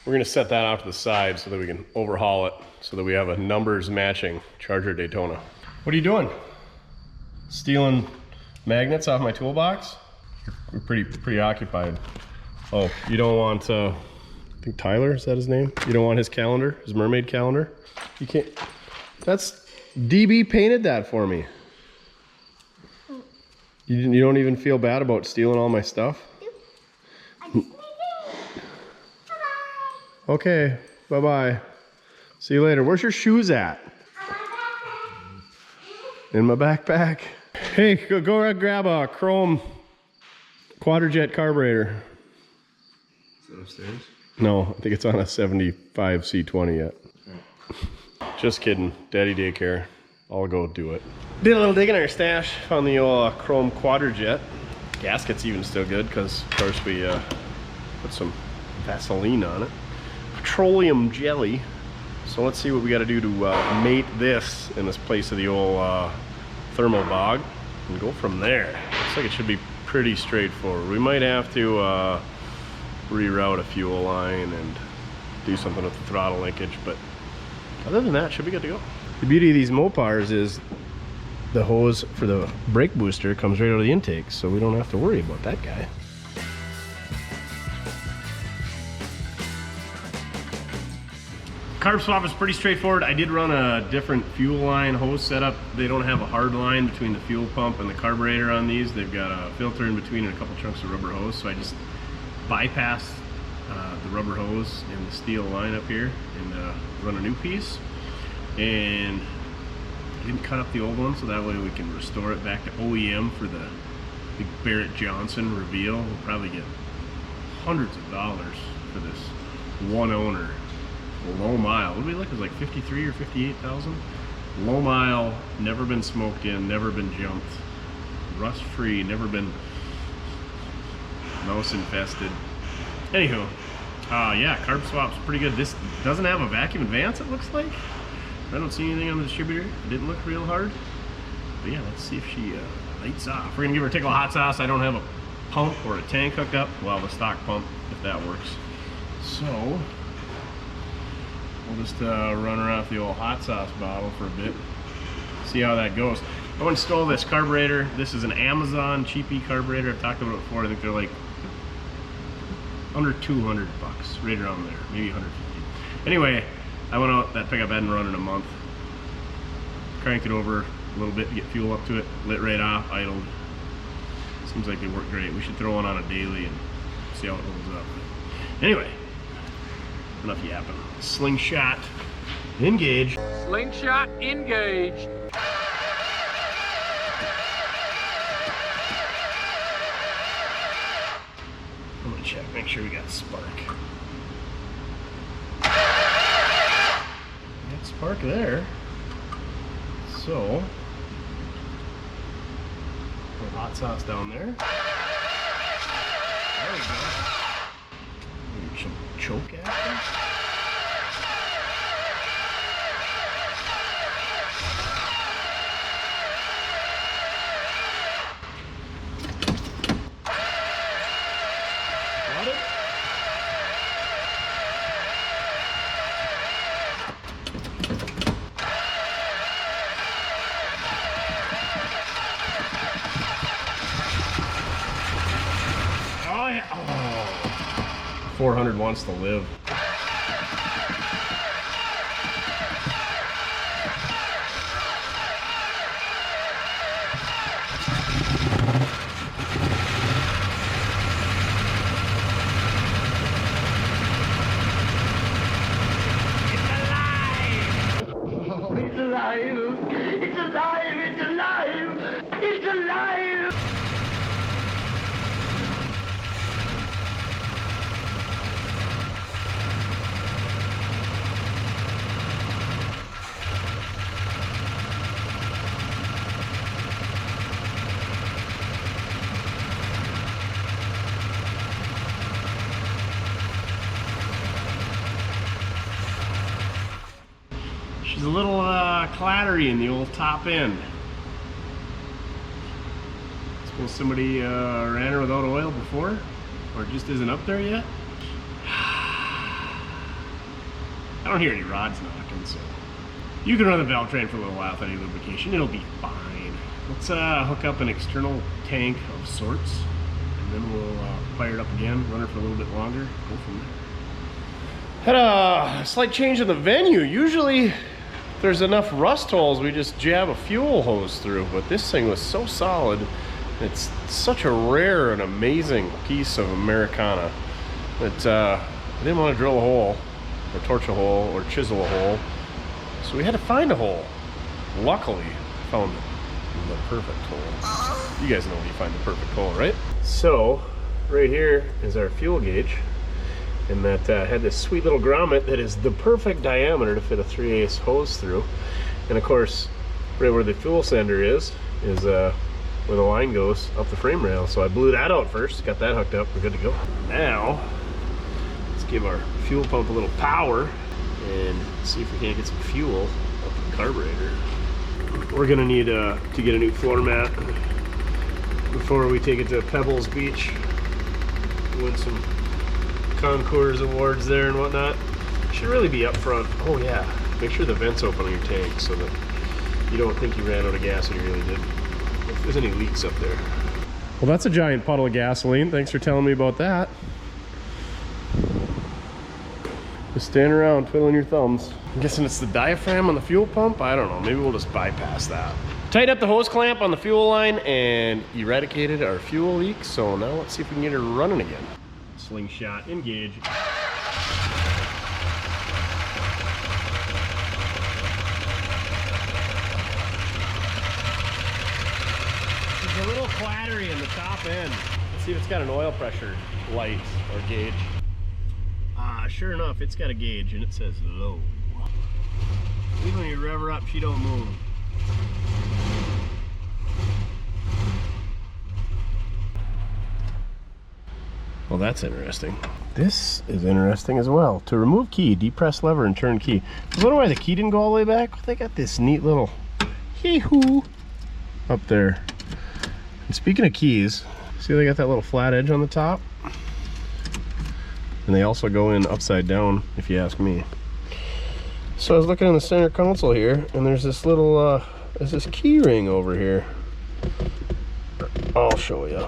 We're gonna set that off to the side so that we can overhaul it so that we have a numbers matching Charger Daytona. What are you doing? Stealing magnets off my toolbox? We're pretty preoccupied. Oh, you don't want, I think Tyler, is that his name? You don't want his calendar, his mermaid calendar? You can't, that's, DB painted that for me. You don't even feel bad about stealing all my stuff? Okay, bye-bye. See you later. Where's your shoes at? In my backpack. Hey, go grab a chrome Quadrajet carburetor. Is that upstairs? No, I think it's on a 75 C20 yet. Just kidding. Daddy daycare. I'll go do it. Did a little digging in our stash. Found the old chrome Quadrajet. Gasket's even still good because, of course, we put some Vaseline on it. Petroleum jelly. So let's see what we got to do to mate this in this place of the old thermal bog and go from there. Looks like it should be pretty straightforward. We might have to reroute a fuel line and do something with the throttle linkage, but other than that, should be good to go. The beauty of these Mopars is the hose for the brake booster comes right out of the intake, so we don't have to worry about that guy. carb swap is pretty straightforward. I did run a different fuel line hose setup. They don't have a hard line between the fuel pump and the carburetor on these. They've got a filter in between and a couple chunks of rubber hose. So I just bypassed the rubber hose and the steel line up here and run a new piece. And I didn't cut up the old one, so that way we can restore it back to OEM for the big Barrett Johnson reveal. We'll probably get hundreds of dollars for this one owner, low mile. What do we look? It was like 53 or 58,000. Low mile, never been smoked in, never been jumped, rust free, never been mouse infested. Anywho, yeah, carb swap's pretty good. This doesn't have a vacuum advance, it looks like. I don't see anything on the distributor. It didn't look real hard. But yeah, let's see if she lights off. We're gonna give her a tickle hot sauce. I don't have a pump or a tank hooked up. Well, the stock pump, if that works. So we'll just run her off the old hot sauce bottle for a bit. See how that goes. I installed this carburetor. This is an Amazon cheapy carburetor. I've talked about it before. I think they're like under 200 bucks, right around there, maybe 150. Anyway, I went out, that pickup hadn't run in a month. Cranked it over a little bit to get fuel up to it, lit right off, idled. Seems like they work great. We should throw one on a daily and see how it holds up. Anyway, enough yapping. Slingshot, engage. Slingshot engaged. I'm gonna check, make sure we got spark. Got spark there. So, a little hot sauce down there. There we go. Maybe some choke after. Oh yeah. Oh. 400 wants to live. It's alive! It's alive! It's alive! It's alive! She's a little clattery in the old top end. Suppose somebody ran her without oil before, or it just isn't up there yet. I don't hear any rods knocking, so you can run the valve train for a little while without any lubrication. It'll be fine. Let's hook up an external tank of sorts, and then we'll fire it up again, run her for a little bit longer, go from there. Had a slight change in the venue. Usually, if there's enough rust holes, we just jab a fuel hose through, but this thing was so solid. It's such a rare and amazing piece of Americana that I didn't want to drill a hole, or torch a hole, or chisel a hole, so we had to find a hole. Luckily, found the perfect hole. You guys know when you find the perfect hole, right? So, right here is our fuel gauge, and that had this sweet little grommet that is the perfect diameter to fit a 3/8 hose through. And of course, right where the fuel sender is where the line goes up the frame rail. So I blew that out first, got that hooked up, we're good to go. Now, let's give our fuel pump a little power and see if we can't get some fuel up the carburetor. We're gonna need to get a new floor mat before we take it to Pebbles Beach. Win some concours awards there and whatnot. Should really be up front. Oh yeah, make sure the vent's open on your tank so that you don't think you ran out of gas and you really did. If there's any leaks up there. Well, that's a giant puddle of gasoline. Thanks for telling me about that. Just standing around twiddling your thumbs. I'm guessing it's the diaphragm on the fuel pump. I don't know. Maybe we'll just bypass that. Tighten up the hose clamp on the fuel line and eradicated our fuel leak. So now let's see if we can get her running again. Slingshot, engage. There's a little clattery in the top end. Let's see if it's got an oil pressure light or gauge. Sure enough, it's got a gauge and it says low. Even when you rev her up, she don't move. Well, that's interesting. This is interesting as well. To remove key, depress lever and turn key. I was wondering why the key didn't go all the way back. They got this neat little hee-hoo up there. And speaking of keys, see they got that little flat edge on the top? And they also go in upside down, if you ask me. So I was looking in the center console here, and there's this little, there's this key ring over here. I'll show you.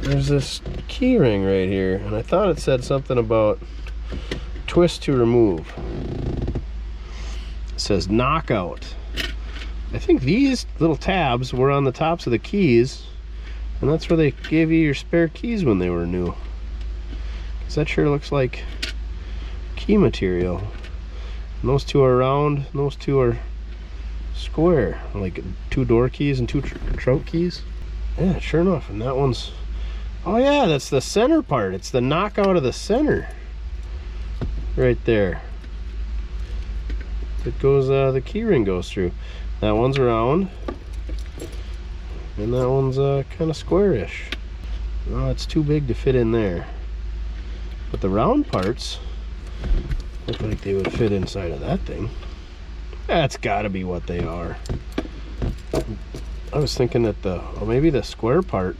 There's this key ring right here, and I thought it said something about twist to remove. It says knockout. I think these little tabs were on the tops of the keys, and that's where they gave you your spare keys when they were new. Because that sure looks like key material. And those two are round, and those two are square, like 2 door keys and 2 trunk keys. Yeah, sure enough. And that one's, oh yeah, that's the center part. It's the knockout of the center right there. It goes, the key ring goes through. That one's round, and that one's kind of squarish. Oh, it's too big to fit in there. But the round parts look like they would fit inside of that thing. That's gotta be what they are. I was thinking that oh, maybe the square part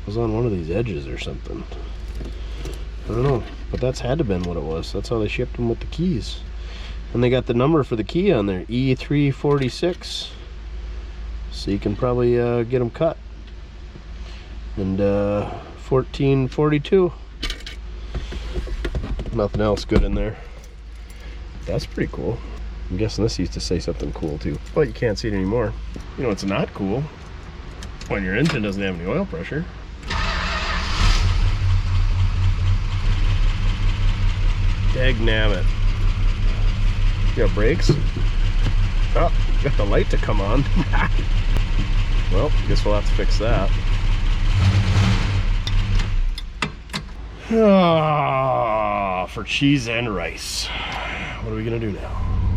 was on one of these edges or something. I don't know, but that's had to have been what it was. That's how they shipped them with the keys. And they got the number for the key on there, E346. So you can probably get them cut. And 1442. Nothing else good in there. That's pretty cool. I'm guessing this used to say something cool too, but you can't see it anymore. You know, it's not cool when your engine doesn't have any oil pressure. Dagnabbit. You got brakes? Oh, got the light to come on. Well, guess we'll have to fix that. Oh, for cheese and rice. What are we gonna do now?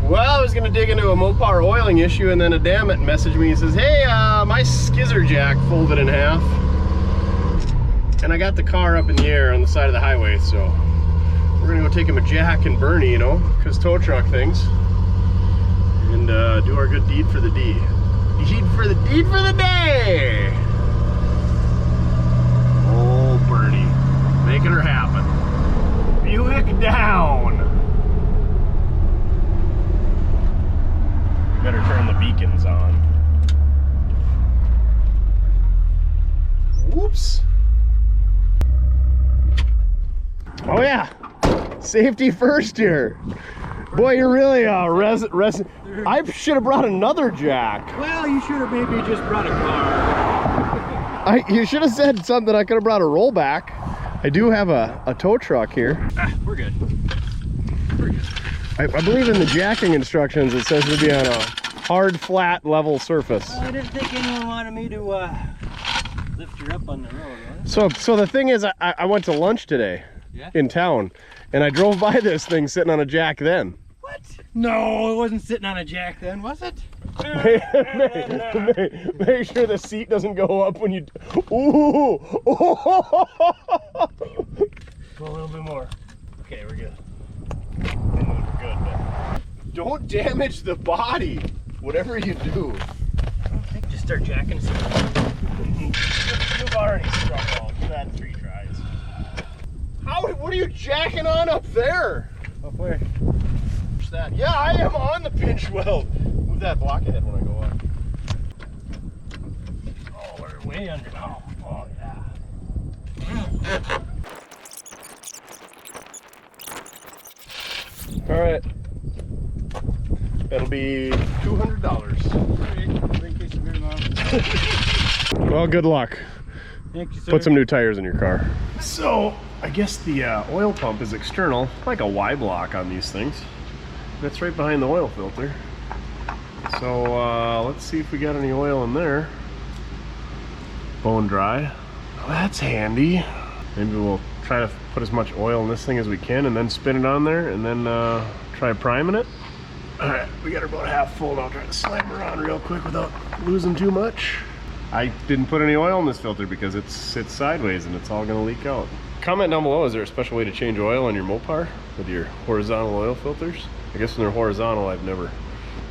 Well, I was gonna dig into a Mopar oiling issue, and then a dammit messaged me and says, hey, my skizzer jack folded in half. And I got the car up in the air on the side of the highway, so we're gonna go take him a jack and Bernie, you know, because tow truck things. And do our good deed for the D. Deed for the day! Oh, Bernie. Making her happen. Buick down. Better turn the beacons on. Whoops. Oh yeah. Safety first here. Boy, you're really I should have brought another jack. Well, you should have maybe just brought a car. You should have said something. I could have brought a rollback. I do have a tow truck here. We're good. I believe in the jacking instructions it says to be on a hard, flat, level surface. I didn't think anyone wanted me to lift her up on the road, right? So the thing is, I went to lunch today in town, and I drove by this thing sitting on a jack then. What? No, it wasn't sitting on a jack then, was it? Make sure the seat doesn't go up when you... Ooh! Go a little bit more. Okay, we're good. We're good, man. Don't damage the body, whatever you do. Just start jacking. You've already struggled. You've had 3 tries. What are you jacking on up there? Up where? That. Yeah, I am on the pinch weld. Move that blockhead when I go up. Oh, we're way under. Oh yeah. All right. That'll be $200. Well, good luck. Thank you, sir. Put some new tires in your car. So, I guess the oil pump is external, like a Y block on these things. That's right behind the oil filter. So, let's see if we got any oil in there. Bone dry. Oh, that's handy. Maybe we'll try to put as much oil in this thing as we can and then spin it on there and then try priming it. All right, we got her about half full now. I'll try to slam her on real quick without losing too much. I didn't put any oil in this filter because it sits sideways and it's all gonna leak out. Comment down below, is there a special way to change oil on your Mopar with your horizontal oil filters? I guess when they're horizontal, I've never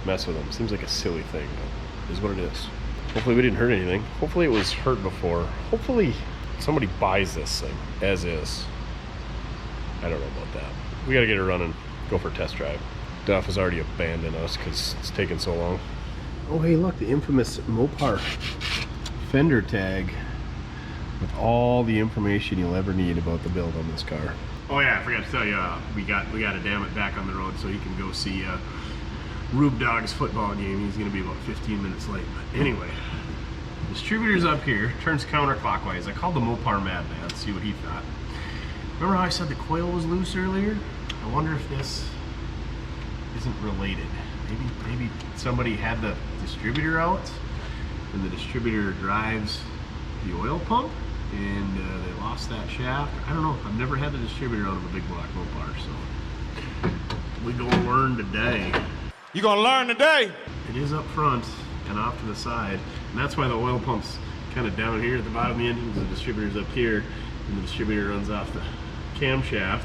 messed with them. Seems like a silly thing, but it is what it is. Hopefully we didn't hurt anything. Hopefully it was hurt before. Hopefully somebody buys this thing as is. I don't know about that. We gotta get her running, go for a test drive. Duff has already abandoned us because it's taken so long. Oh hey, look, the infamous Mopar fender tag with all the information you'll ever need about the build on this car. Oh yeah, I forgot to tell you, we got to dam it back on the road so he can go see Rube Dog's football game. He's gonna be about 15 minutes late. But anyway, distributor's up here, turns counterclockwise. I called the Mopar madman to see what he thought. Remember how I said the coil was loose earlier? I wonder if this isn't related. Maybe somebody had the distributor out and the distributor drives the oil pump and they lost that shaft. I don't know. I've never had the distributor out of a big block Mopar, so we gonna learn today. You gonna learn today? It is up front and off to the side, and that's why the oil pump's kind of down here at the bottom of the engine, because the distributor's up here and the distributor runs off the camshaft,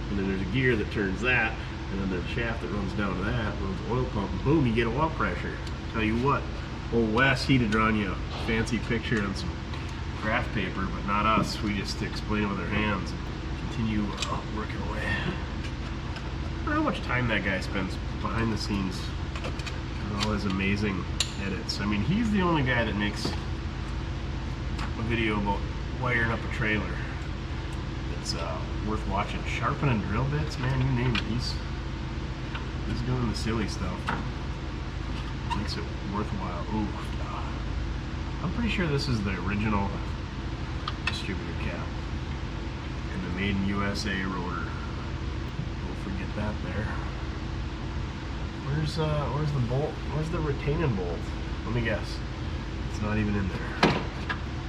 and then there's a gear that turns that, and then there's a shaft that runs down to that, runs the oil pump, and boom, you get oil pressure. Tell you what, old Wes, he'd have drawn you a fancy picture on some graph paper, but not us. We just explain it with our hands and continue working away. I don't know how much time that guy spends behind the scenes with all his amazing edits. I mean, he's the only guy that makes a video about wiring up a trailer. It's worth watching. Sharpening drill bits, man, you name it. He's doing the silly stuff. Makes it worthwhile. Ooh, I'm pretty sure this is the original distributor cap and the Made in USA rotor. Don't forget that there. Where's the bolt? Where's the retaining bolt? Let me guess. It's not even in there.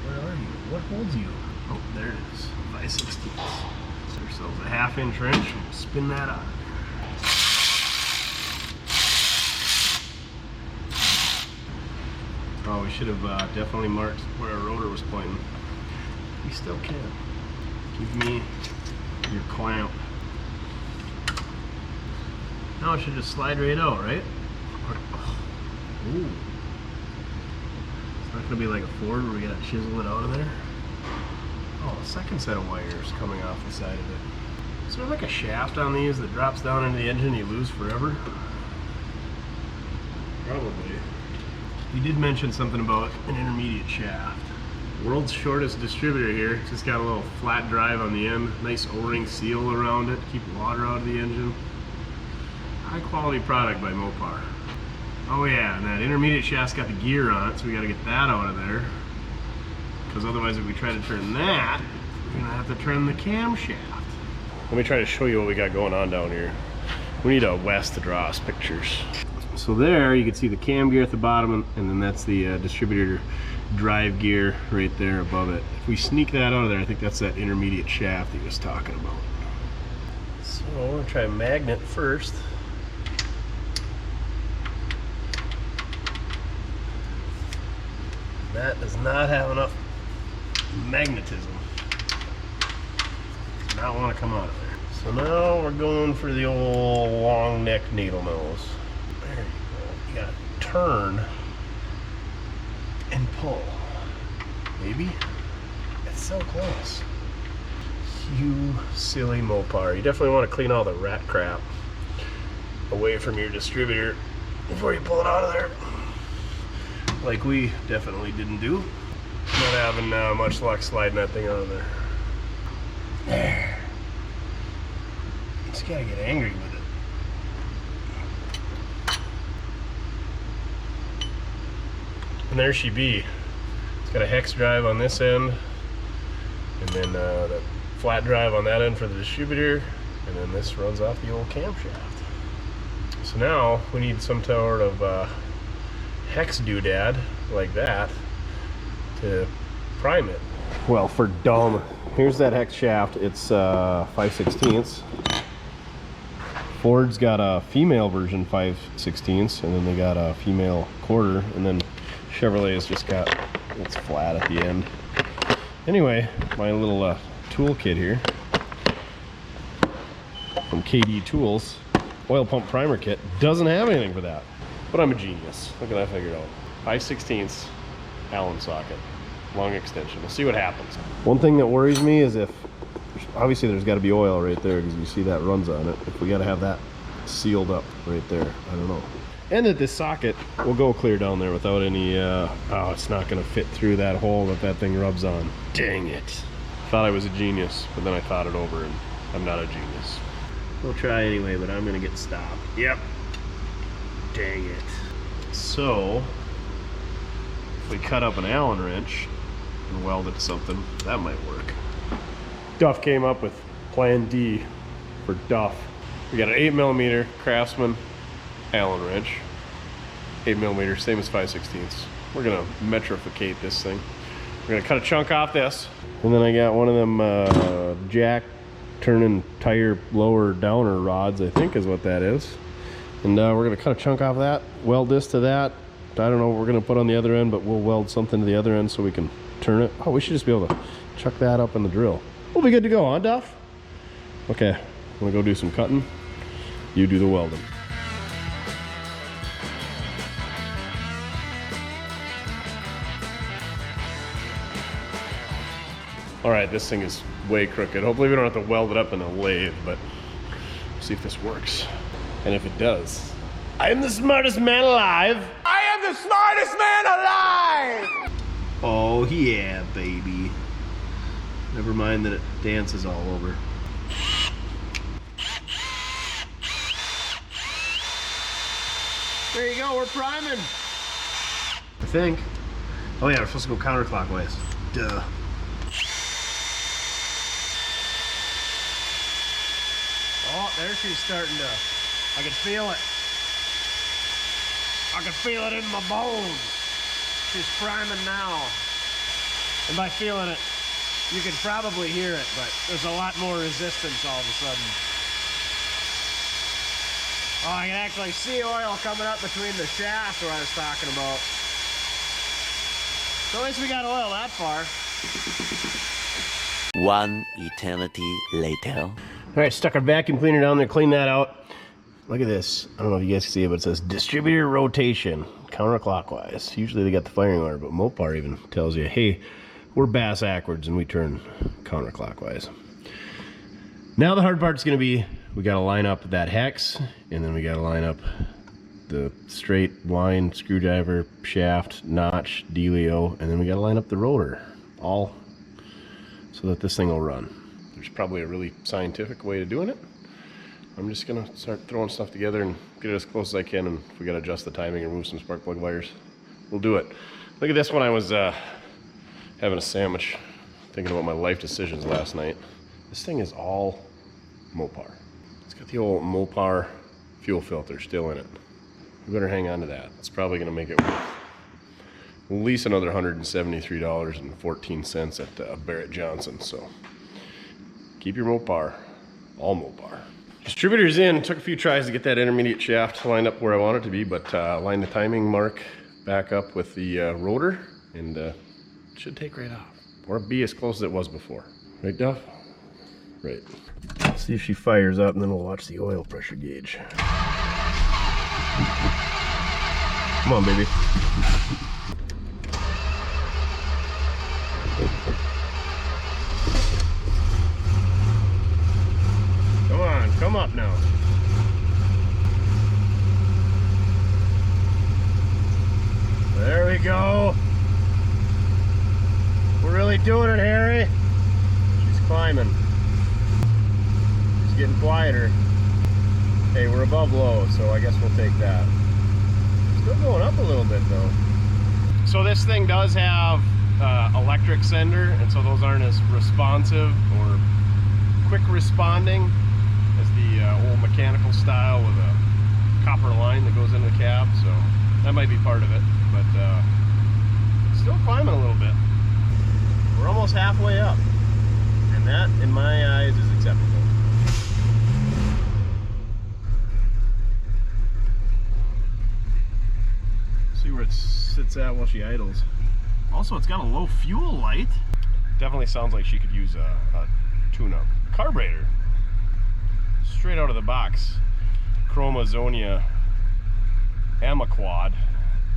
Where are you? What holds you? Oh, there it is. 5/16. So ourselves a 1/2-inch wrench. We'll spin that out. Oh, we should have definitely marked where our rotor was pointing. We still can. Give me your clamp. Now it should just slide right out, right? Ooh. It's not gonna be like a Ford where we gotta chisel it out of there. Oh, a second set of wires coming off the side of it. Is there like a shaft on these that drops down into the engine and you lose forever? Probably. You did mention something about an intermediate shaft. World's shortest distributor here. Just got a little flat drive on the end. Nice O-ring seal around it. Keep water out of the engine. High quality product by Mopar. Oh yeah, and that intermediate shaft's got the gear on it, so we gotta get that out of there. Because otherwise if we try to turn that, we're gonna have to turn the camshaft. Let me try to show you what we got going on down here. We need a Wes to draw us pictures. So there you can see the cam gear at the bottom, and then that's the distributor drive gear right there above it. If we sneak that out of there, I think that's that intermediate shaft he was talking about. So we're gonna try a magnet first. That does not have enough magnetism. Does not want to come out of there. So now we're going for the old long neck needle nose. There you go. You gotta turn and pull. Maybe? It's so close. You silly Mopar. You definitely want to clean all the rat crap away from your distributor before you pull it out of there. Like we definitely didn't do. Not having much luck sliding that thing out of there. There. Just gotta get angry with it. And there she be. It's got a hex drive on this end, and then the flat drive on that end for the distributor, and then this runs off the old camshaft. So now we need some sort of hex doodad like that to prime it. Well, for dumb, here's that hex shaft. It's 5/16. Ford's got a female version 5/16, and then they got a female quarter, and then Chevrolet's just got, it's flat at the end. Anyway, my little tool kit here from KD Tools, oil pump primer kit, doesn't have anything for that. But I'm a genius. Look at that figured out. 5/16 Allen socket, long extension. We'll see what happens. One thing that worries me is if, obviously there's got to be oil right there because you see that runs on it. If we got to have that sealed up right there, I don't know. And that this socket will go clear down there without any, oh, it's not going to fit through that hole that that thing rubs on. Dang it. Thought I was a genius, but then I thought it over and I'm not a genius. We'll try anyway, but I'm going to get stopped. Yep. Dang it. So, if we cut up an Allen wrench and weld it to something, that might work. Duff came up with plan D for Duff. We got an 8mm Craftsman Allen wrench. 8mm, same as 5/16. We're gonna metrificate this thing. We're gonna cut a chunk off this. And then I got one of them jack turning tire lower downer rods, I think is what that is. And we're gonna cut a chunk off of that, weld this to that. I don't know what we're gonna put on the other end, but we'll weld something to the other end so we can turn it. Oh, we should just be able to chuck that up in the drill. We'll be good to go, huh, Duff? Okay, I'm gonna go do some cutting. You do the welding. All right, this thing is way crooked. Hopefully we don't have to weld it up in a lathe, but see if this works. And if it does, I am the smartest man alive. I am the smartest man alive! Oh yeah, baby. Never mind that it dances all over. There you go, we're priming. I think. Oh yeah, we're supposed to go counterclockwise. Duh. Oh, there she's starting to, I can feel it. I can feel it in my bones. She's priming now. And by feeling it, you can probably hear it, but there's a lot more resistance all of a sudden. Oh, I can actually see oil coming up between the shafts where I was talking about. So at least we got oil that far. One eternity later. All right, stuck our vacuum cleaner down there, clean that out. Look at this. I don't know if you guys can see it, but it says distributor rotation, counterclockwise. Usually they got the firing order, but Mopar even tells you, hey, we're bass backwards and we turn counterclockwise. Now the hard part's gonna be, we gotta line up that hex, and then we gotta line up the straight line, screwdriver, shaft, notch, dealio, and then we gotta line up the rotor, all so that this thing will run. There's probably a really scientific way of doing it. I'm just gonna start throwing stuff together and get it as close as I can, and if we gotta adjust the timing and remove some spark plug wires, we'll do it. Look at this when I was having a sandwich, thinking about my life decisions last night. This thing is all Mopar. It's got the old Mopar fuel filter still in it. We better hang on to that. It's probably gonna make it worth at least another $173.14 at Barrett Johnson, so keep your Mopar, all Mopar. Distributor's in, took a few tries to get that intermediate shaft lined up where I want it to be, but line the timing mark back up with the rotor, and it should take right off, or be as close as it was before. Right, Duff? Right. See if she fires up, and then we'll watch the oil pressure gauge. Come on, baby. Come on, come up now. There we go. We're really doing it, Harry. She's climbing. She's getting quieter. Hey, we're above low, so I guess we'll take that. Still going up a little bit though. So this thing does have electric sender, and so those aren't as responsive or quick responding as the old mechanical style with a copper line that goes into the cab. So that might be part of it, but it's still climbing a little bit. We're almost halfway up, and that, in my eyes, is acceptable. See where it sits at while she idles. Also, it's got a low fuel light. Definitely sounds like she could use a tune-up. Carburetor, straight out of the box. Chromazonia Amaquad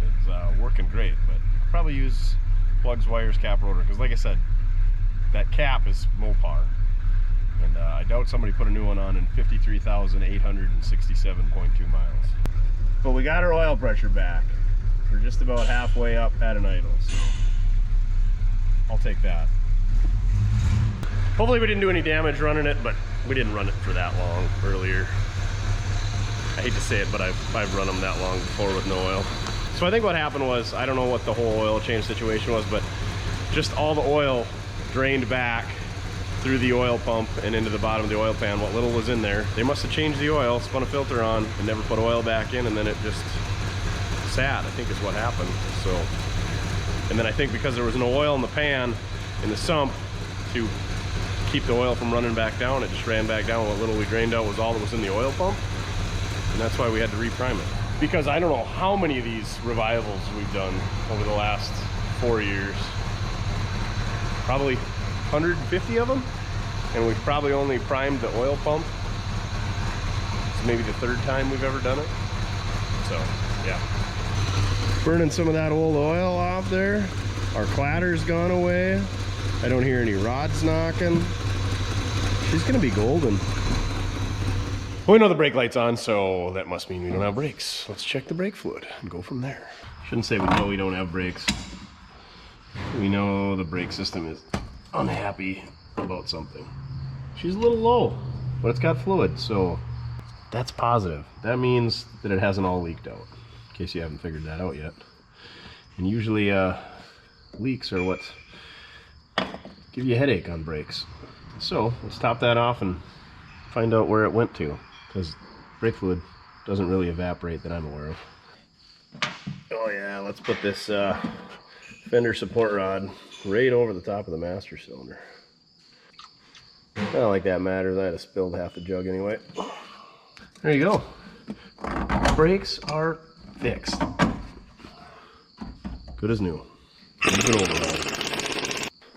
is working great, but probably use plugs, wires, cap rotor, because like I said, that cap is Mopar, and I doubt somebody put a new one on in 53,867.2 miles. But we got our oil pressure back. We're just about halfway up at an idle, so I'll take that. Hopefully we didn't do any damage running it, but we didn't run it for that long earlier. I hate to say it, but I've run them that long before with no oil. So I think what happened was, I don't know what the whole oil change situation was, but just all the oil drained back through the oil pump and into the bottom of the oil pan. What little was in there, they must have changed the oil, spun a filter on, and never put oil back in, and then it just sat, I think is what happened. So, and then I think because there was no oil in the pan, in the sump, to keep the oil from running back down, it just ran back down. What little we drained out was all that was in the oil pump, and that's why we had to reprime it. Because I don't know how many of these revivals we've done over the last 4 years. Probably 150 of them, and we've probably only primed the oil pump. It's maybe the 3rd time we've ever done it. So, yeah. Burning some of that old oil off there. Our clatter's gone away. I don't hear any rods knocking. She's gonna be golden. Well, we know the brake light's on, so that must mean we don't have brakes. Let's check the brake fluid and go from there. Shouldn't say we know we don't have brakes. We know the brake system is unhappy about something. She's a little low, but it's got fluid, so that's positive. That means that it hasn't all leaked out, in case you haven't figured that out yet. And usually leaks are what give you a headache on brakes. So let's top that off and find out where it went to, because brake fluid doesn't really evaporate that I'm aware of. Oh yeah, let's put this fender support rod right over the top of the master cylinder. Not like that matters. I had spilled half the jug anyway. There you go. Brakes are fixed. Good as new. Even overhauled.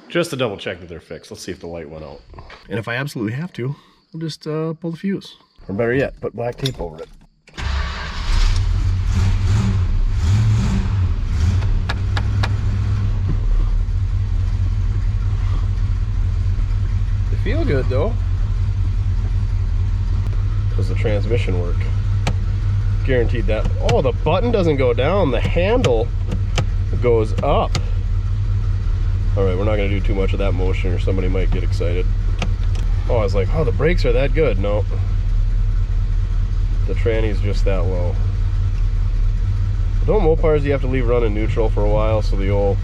Just to double check that they're fixed. Let's see if the light went out. And if I absolutely have to, I'll just pull the fuse. Or better yet, put black tape over it. They feel good though. Does the transmission work? Guaranteed that. Oh, the button doesn't go down. The handle goes up. All right, we're not gonna do too much of that motion or somebody might get excited. Oh, I was like, oh, the brakes are that good. No, the tranny's just that low. Don't Mopars, you have to leave running neutral for a while so the old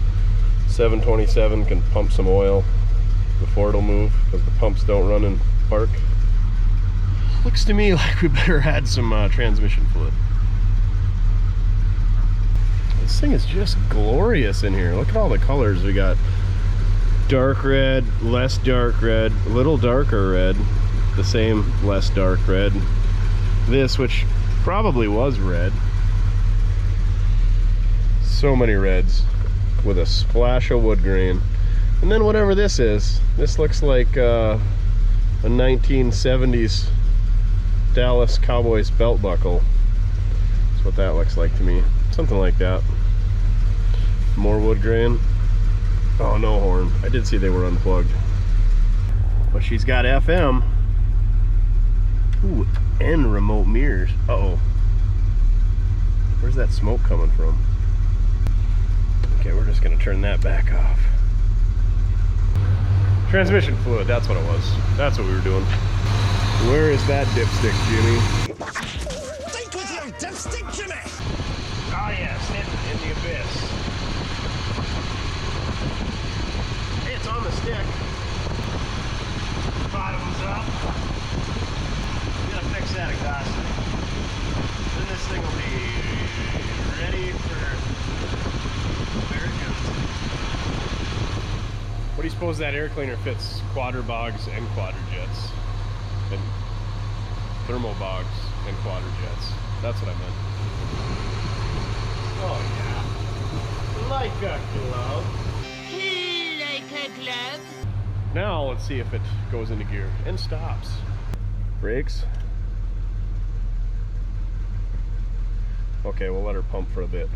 727 can pump some oil before it'll move, because the pumps don't run in park. Looks to me like we better add some transmission fluid. This thing is just glorious in here. Look at all the colors we got. Dark red, less dark red, a little darker red, the same less dark red. This, which probably was red. So many reds with a splash of wood grain. And then whatever this is, this looks like a 1970s Dallas Cowboys belt buckle. That's what that looks like to me. Something like that. More wood grain. Oh, no horn. I did see they were unplugged. But she's got FM. Ooh, and remote mirrors. Uh-oh. Where's that smoke coming from? Okay, we're just gonna turn that back off. Transmission fluid, that's what it was. That's what we were doing. Where is that dipstick, Jimmy? Think with your dipstick, Jimmy! Oh yeah, snip in the abyss. it's on the stick. Bottoms up. We gotta fix that exhaust. Then this thing will be ready for Americans. What do you suppose that air cleaner fits quadra bogs and quadra jets? And thermal bogs and quadra jets. That's what I meant. Oh yeah. Like a glove. Like a glove. Now let's see if it goes into gear and stops. Brakes. Okay, we'll let her pump for a bit.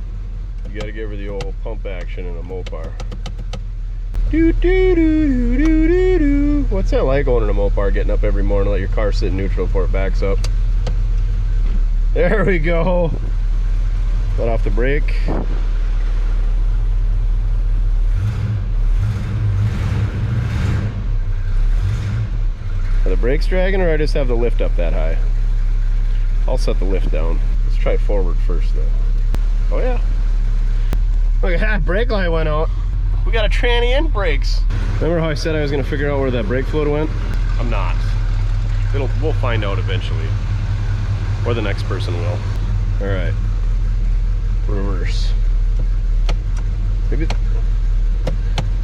You gotta give her the old pump action in a Mopar. Doo doo doo doo doo doo doo. What's that like owning a Mopar, getting up every morning, let your car sit in neutral before it backs up? There we go. Let off the brake. Are the brakes dragging, or I just have the lift up that high? I'll set the lift down. Let's try forward first though. Oh yeah. Look at that, brake light went out. We got a tranny and brakes. Remember how I said I was gonna figure out where that brake fluid went? I'm not. We'll find out eventually. Or the next person will. All right. Reverse. Maybe.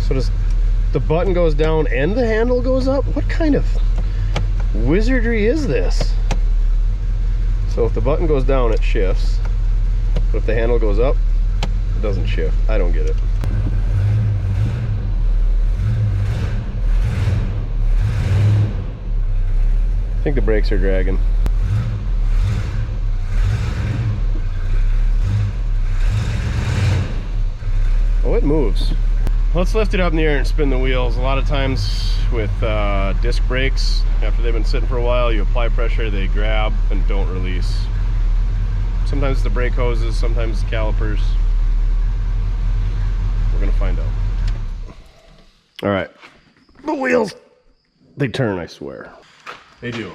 So does the button goes down and the handle goes up? What kind of wizardry is this? So if the button goes down, it shifts. But if the handle goes up, it doesn't shift. I don't get it. I think the brakes are dragging. Oh, it moves. Let's lift it up in the air and spin the wheels. A lot of times with disc brakes, after they've been sitting for a while, you apply pressure, they grab and don't release. Sometimes it's the brake hoses, sometimes it's calipers. We're gonna find out. All right, the wheels, they turn, I swear. They do.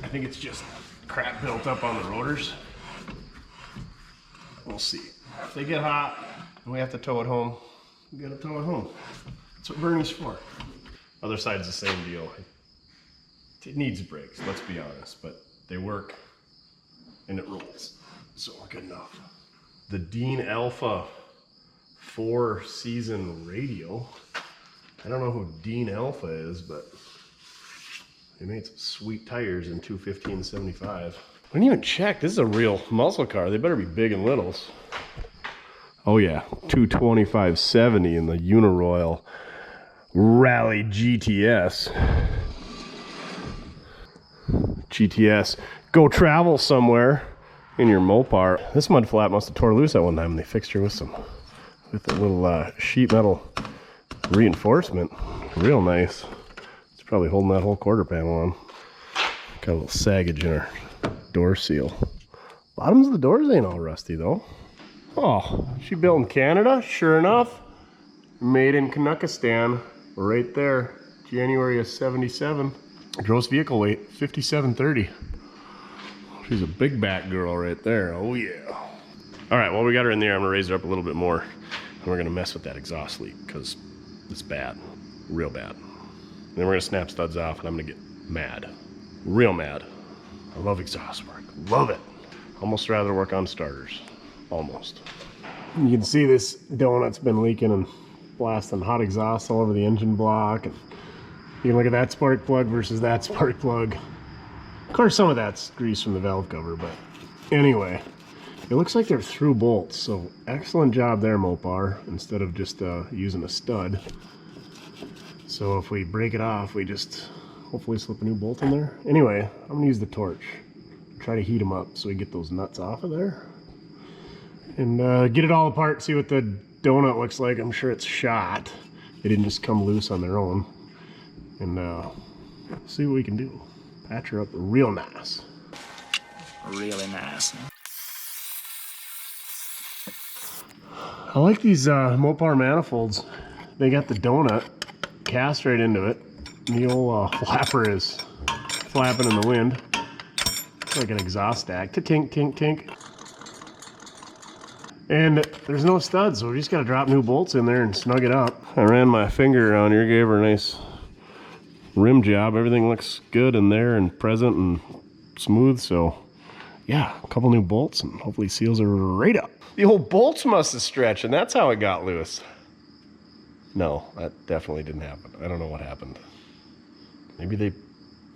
I think it's just crap built up on the rotors. We'll see. If they get hot and we have to tow it home, we gotta tow it home. That's what Bernie's for. Other side's the same deal. It needs brakes, let's be honest, but they work and it rolls. So we're good enough. The Dean Alpha 4-season radio. I don't know who Dean Alpha is, but they made some sweet tires in 215/75. I didn't even check. This is a real muscle car. They better be big and littles. Oh yeah, 225/70 in the Uniroyal Rally GTS. GTS. Go travel somewhere in your Mopar. This mud flat must have tore loose at one time and they fixed her with a little sheet metal reinforcement. Real nice. It's probably holding that whole quarter panel on. Got a little saggage in her door seal. Bottoms of the doors ain't all rusty though. Oh, she built in Canada? Sure enough. Made in Kanukistan. Right there. January of 77. Gross vehicle weight, 5730. She's a big back girl right there. Oh yeah. All right, well we got her in there. I'm gonna raise her up a little bit more. And we're gonna mess with that exhaust leak because it's bad. Real bad. And then we're gonna snap studs off and I'm gonna get mad. Real mad. I love exhaust work. Love it. Almost rather work on starters. Almost. You can see this donut's been leaking and blasting hot exhaust all over the engine block. And you can look at that spark plug versus that spark plug. Of course, some of that's grease from the valve cover, but anyway, it looks like they're through bolts. So excellent job there, Mopar, instead of just using a stud. So if we break it off, we just hopefully slip a new bolt in there. Anyway, I'm gonna use the torch. Try to heat them up so we get those nuts off of there. And get it all apart, see what the donut looks like. I'm sure it's shot. They didn't just come loose on their own. And see what we can do. Patch her up real nice. Really nice. I like these Mopar manifolds. They got the donut cast right into it. The old flapper is flapping in the wind. It's like an exhaust stack. Tink, tink, tink. And there's no studs, so we just gotta drop new bolts in there and snug it up. I ran my finger around here, gave her a nice rim job. Everything looks good in there and present and smooth, so yeah, a couple new bolts and hopefully seals are right up. The old bolts must have stretched and that's how it got loose. No, that definitely didn't happen. I don't know what happened. Maybe they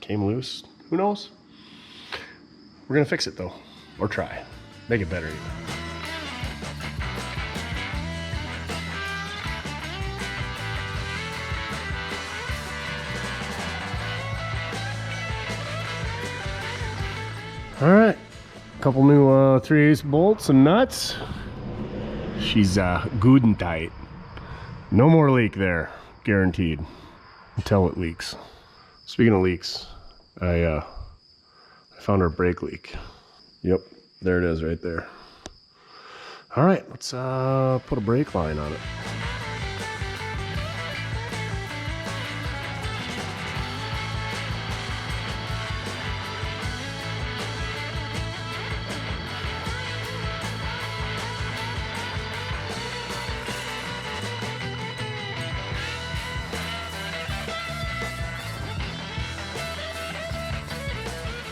came loose, who knows? We're gonna fix it though, or try, make it better even. All right, a couple new 3/8 bolts and nuts. She's good and tight. No more leak there, guaranteed, until it leaks. Speaking of leaks, I found our brake leak. Yep, there it is right there. All right, let's put a brake line on it.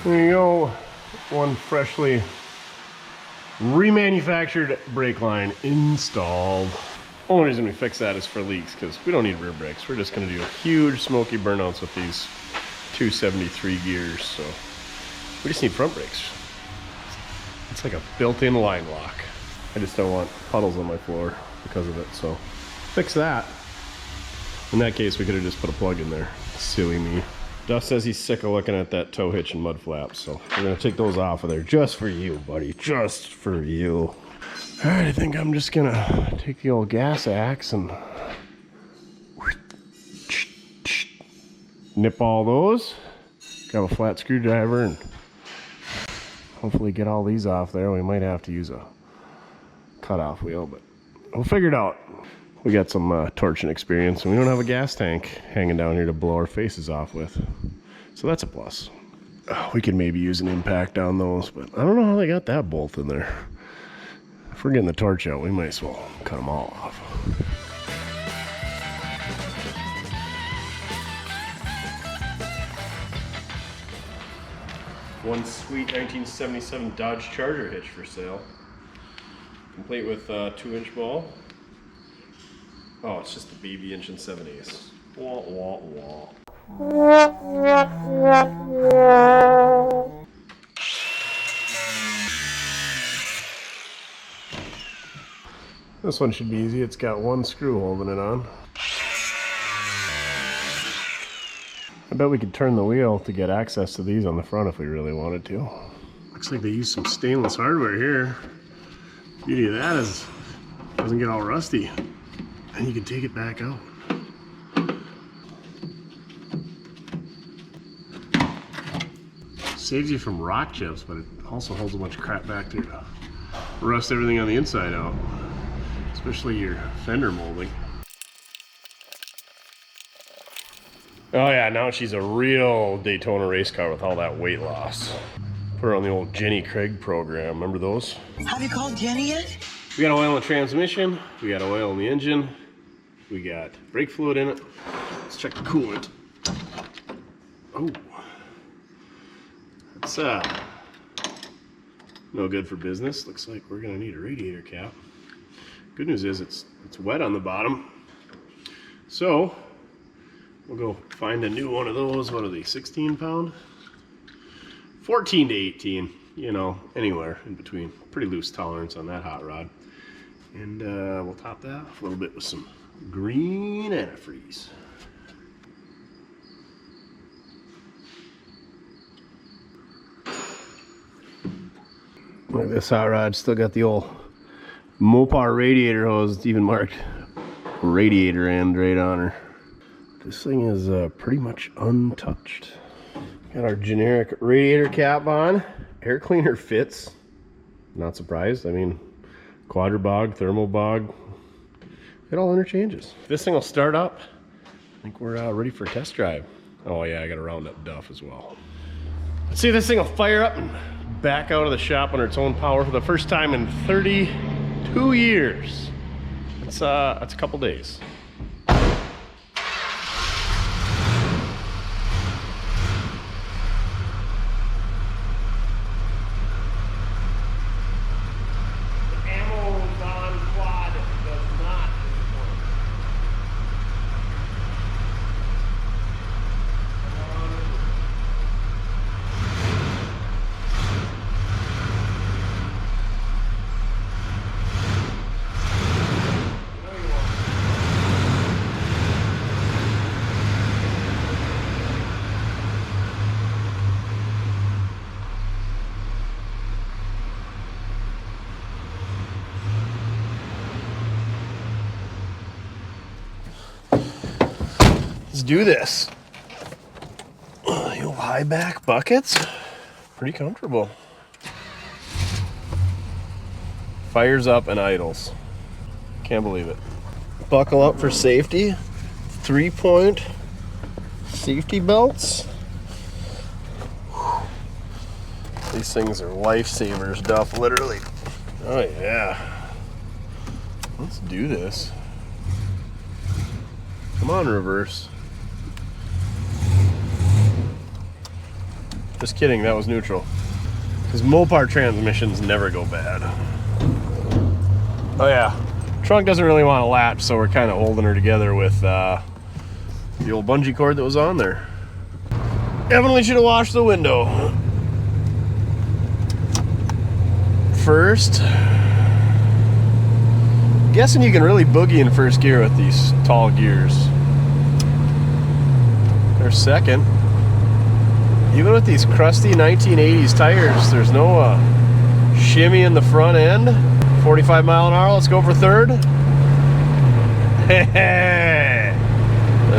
There you go, one freshly remanufactured brake line installed. Only reason we fix that is for leaks, because we don't need rear brakes. We're just going to do huge smoky burnouts with these 273 gears, so we just need front brakes. It's like a built-in line lock. I just don't want puddles on my floor because of it, so fix that. In that case, we could have just put a plug in there. Silly me. Duff says he's sick of looking at that tow hitch and mud flaps, so we're gonna take those off of there just for you, buddy, just for you. All right, I think I'm just gonna take the old gas axe and nip all those, grab a flat screwdriver and hopefully get all these off there. We might have to use a cutoff wheel, but we'll figure it out. We got some torching experience, and we don't have a gas tank hanging down here to blow our faces off with. So that's a plus. We could maybe use an impact on those, but I don't know how they got that bolt in there. If we're getting the torch out, we might as well cut them all off. One sweet 1977 Dodge Charger hitch for sale. Complete with 2-inch ball. Oh, it's just a baby inch and 7/8. Wah, wah, wah. This one should be easy. It's got one screw holding it on. I bet we could turn the wheel to get access to these on the front if we really wanted to. Looks like they use some stainless hardware here. Beauty of that is it doesn't get all rusty. And you can take it back out. Saves you from rock chips, but it also holds a bunch of crap back there to rust everything on the inside out, especially your fender molding. Oh yeah, now she's a real Daytona race car with all that weight loss. Put her on the old Jenny Craig program, remember those? Have you called Jenny yet? We got oil in the transmission, we got oil in the engine, we got brake fluid in it. Let's check the coolant. Oh, that's no good for business. Looks like we're gonna need a radiator cap. Good news is it's wet on the bottom. So we'll go find a new one of those. What are they, 16 pound? 14 to 18, you know, anywhere in between. Pretty loose tolerance on that hot rod. And we'll top that off a little bit with some green antifreeze. Look at this hot rod, still got the old Mopar radiator hose. It's even marked radiator end right on her. This thing is pretty much untouched. Got our generic radiator cap on. Air cleaner fits. Not surprised. I mean, quadribog, thermobog, it all interchanges. If this thing will start up, I think we're ready for a test drive. Oh yeah, I gotta round up Duff as well. Let's see if this thing will fire up and back out of the shop under its own power for the first time in 30 2 years. That's a couple days. Let's do this. You'll high back buckets. Pretty comfortable. Fires up and idles. Can't believe it. Buckle up for safety. 3-point safety belts. These things are lifesavers, Duff, literally. Oh yeah. Let's do this. Come on, reverse. Just kidding, that was neutral. Because Mopar transmissions never go bad. Oh yeah, trunk doesn't really want to latch, so we're kind of holding her together with the old bungee cord that was on there. Definitely should have washed the window first. Guessing you can really boogie in first gear with these tall gears. Or second. Even with these crusty 1980s tires, there's no shimmy in the front end. 45 mile an hour, let's go for third.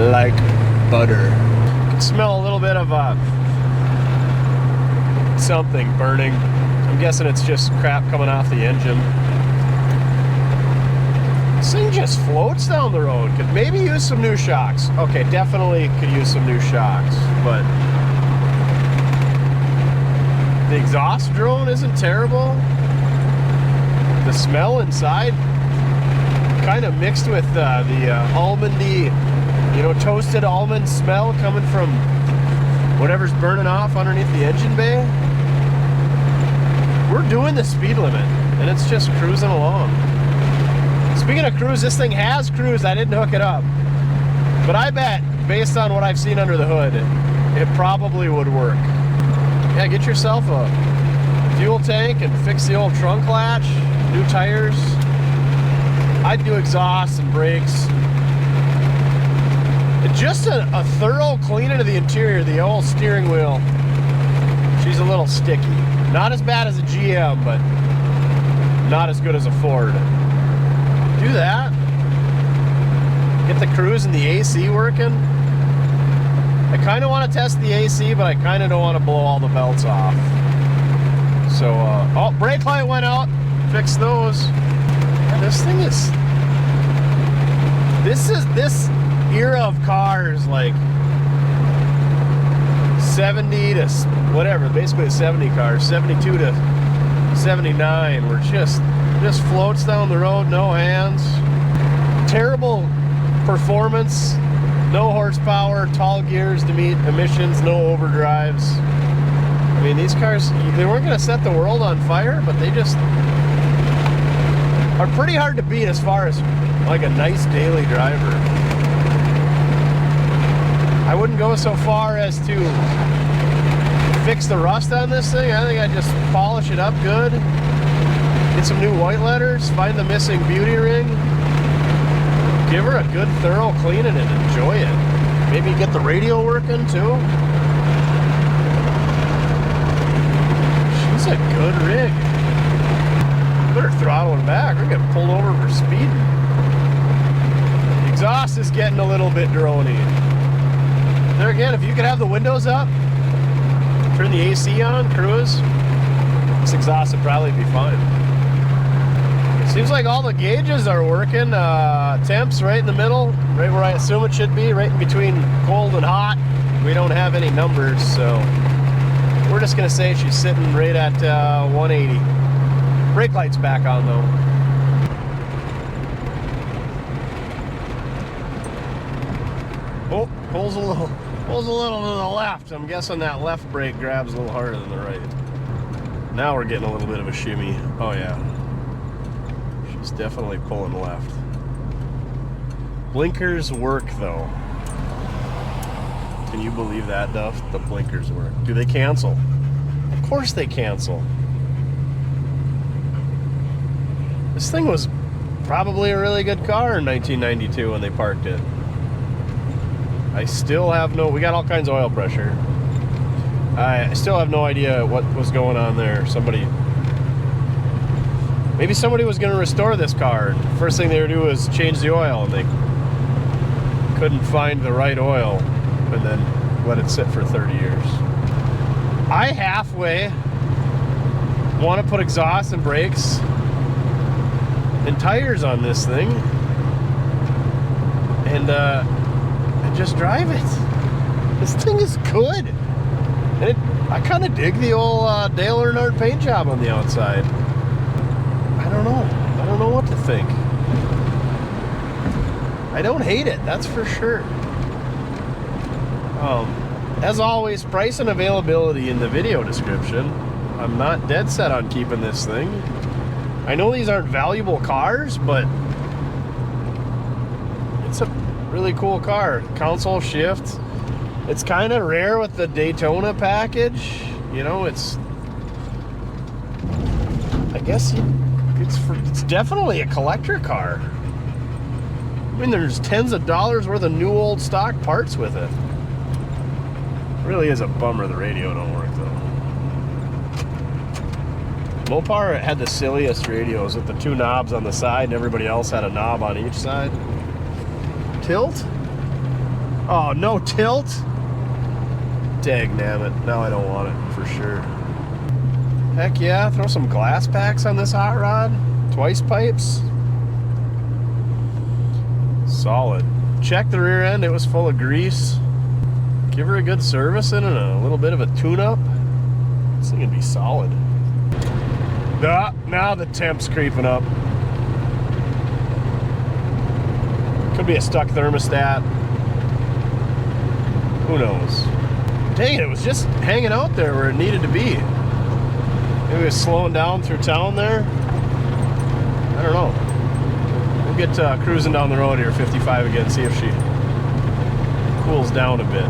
Like butter. You can smell a little bit of something burning. I'm guessing it's just crap coming off the engine. This thing just floats down the road. Could maybe use some new shocks. Okay, definitely could use some new shocks, but the exhaust drone isn't terrible. The smell inside, kind of mixed with the almondy, toasted almond smell coming from whatever's burning off underneath the engine bay. We're doing the speed limit, and it's just cruising along. Speaking of cruise, this thing has cruise. I didn't hook it up, but I bet, based on what I've seen under the hood, it probably would work. Yeah, get yourself a fuel tank and fix the old trunk latch, new tires. I'd do exhaust and brakes. Just a thorough cleaning of the interior, the old steering wheel. She's a little sticky. Not as bad as a GM, but not as good as a Ford. Do that. Get the cruise and the AC working. I kind of want to test the AC, but I kind of don't want to blow all the belts off. So, oh, brake light went out. Fix those. Yeah, this thing is... This era of cars, like 70 to whatever, basically a 70 car, 72 to 79, were just floats down the road, no hands. Terrible performance. No horsepower, tall gears to meet emissions, no overdrives. I mean, these cars, they weren't going to set the world on fire, but they just are pretty hard to beat as far as like a nice daily driver. I wouldn't go so far as to fix the rust on this thing. I think I'd just polish it up good, get some new white letters, find the missing beauty ring, give her a good thorough cleaning and enjoy it. Maybe get the radio working too. She's a good rig. Better throttling back. We're getting pulled over for speeding. The exhaust is getting a little bit droney. There again, if you could have the windows up, turn the AC on, cruise, this exhaust would probably be fine. Seems like all the gauges are working. Temps right in the middle, right where I assume it should be, right in between cold and hot. We don't have any numbers, so we're just gonna say she's sitting right at 180. Brake light's back on though. Pulls a little to the left. I'm guessing that left brake grabs a little harder than the right. Now we're getting a little bit of a shimmy. Oh yeah. She's definitely pulling left. Blinkers work though. Can you believe that, Duff? The blinkers work. Do they cancel? Of course they cancel. This thing was probably a really good car in 1992 when they parked it. I still have no, we got all kinds of oil pressure. I still have no idea what was going on there. Maybe somebody was going to restore this car. First thing they would do was change the oil, and they couldn't find the right oil, and then let it sit for 30 years. I halfway want to put exhaust and brakes and tires on this thing, and just drive it. This thing is good, and I kind of dig the old Dale Earnhardt paint job on the outside. I don't know what to think. I don't hate it, that's for sure. As always, price and availability in the video description. I'm not dead set on keeping this thing. I know these aren't valuable cars, but it's a really cool car. Console shift. It's kind of rare with the Daytona package. You know, I guess it's definitely a collector car. I mean, there's tens of dollars worth of new old stock parts with it. It really is a bummer the radio don't work though. Mopar had the silliest radios with the two knobs on the side, and everybody else had a knob on each side. Tilt? Oh, no tilt? Dagnabbit. Now I don't want it for sure. Heck yeah, throw some glass packs on this hot rod. Twice pipes. Solid. Check the rear end, it was full of grease. Give her a good servicing and a little bit of a tune-up. This thing would be solid. Now the temp's creeping up. Could be a stuck thermostat. Who knows? Dang it was just hanging out there where it needed to be. Maybe it was slowing down through town there. I don't know. We'll get cruising down the road here, 55 again, see if she cools down a bit.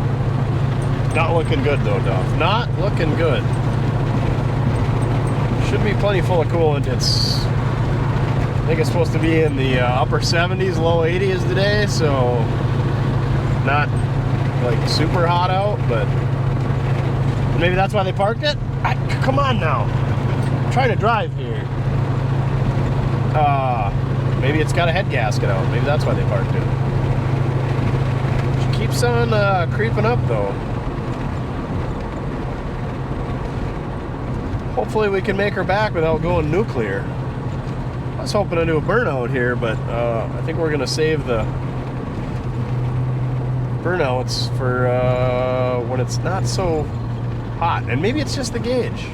Not looking good though, Duff. Not looking good. Should be plenty full of coolant. I think it's supposed to be in the upper 70s, low 80s today, so not like super hot out, but maybe that's why they parked it? Come on now. I'm trying to drive here. Maybe it's got a head gasket out. Maybe that's why they parked it. She keeps on creeping up though. Hopefully we can make her back without going nuclear. I was hoping to do a burnout here, but I think we're gonna save the burnouts for when it's not so hot. And maybe it's just the gauge.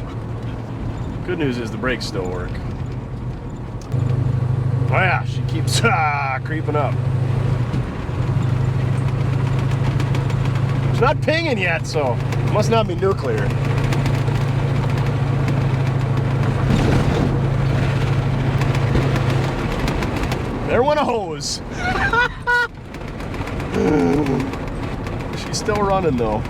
Good news is the brakes still work. Oh yeah, she keeps creeping up. It's not pinging yet, so it must not be nuclear. There went a hose. She's still running though.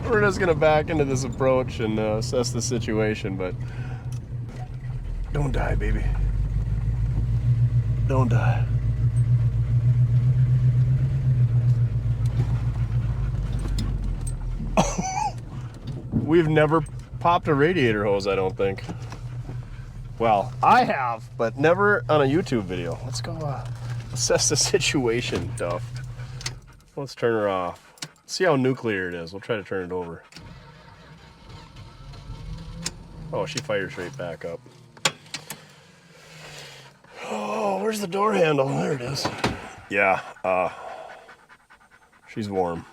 We're just gonna back into this approach and assess the situation, but don't die, baby. Don't die. We've never popped a radiator hose, I don't think. Well, I have, but never on a YouTube video. Let's go assess the situation, Duff. Let's turn her off. See how nuclear it is. We'll try to turn it over. Oh, she fires right back up. Oh, where's the door handle? There it is. Yeah, she's warm.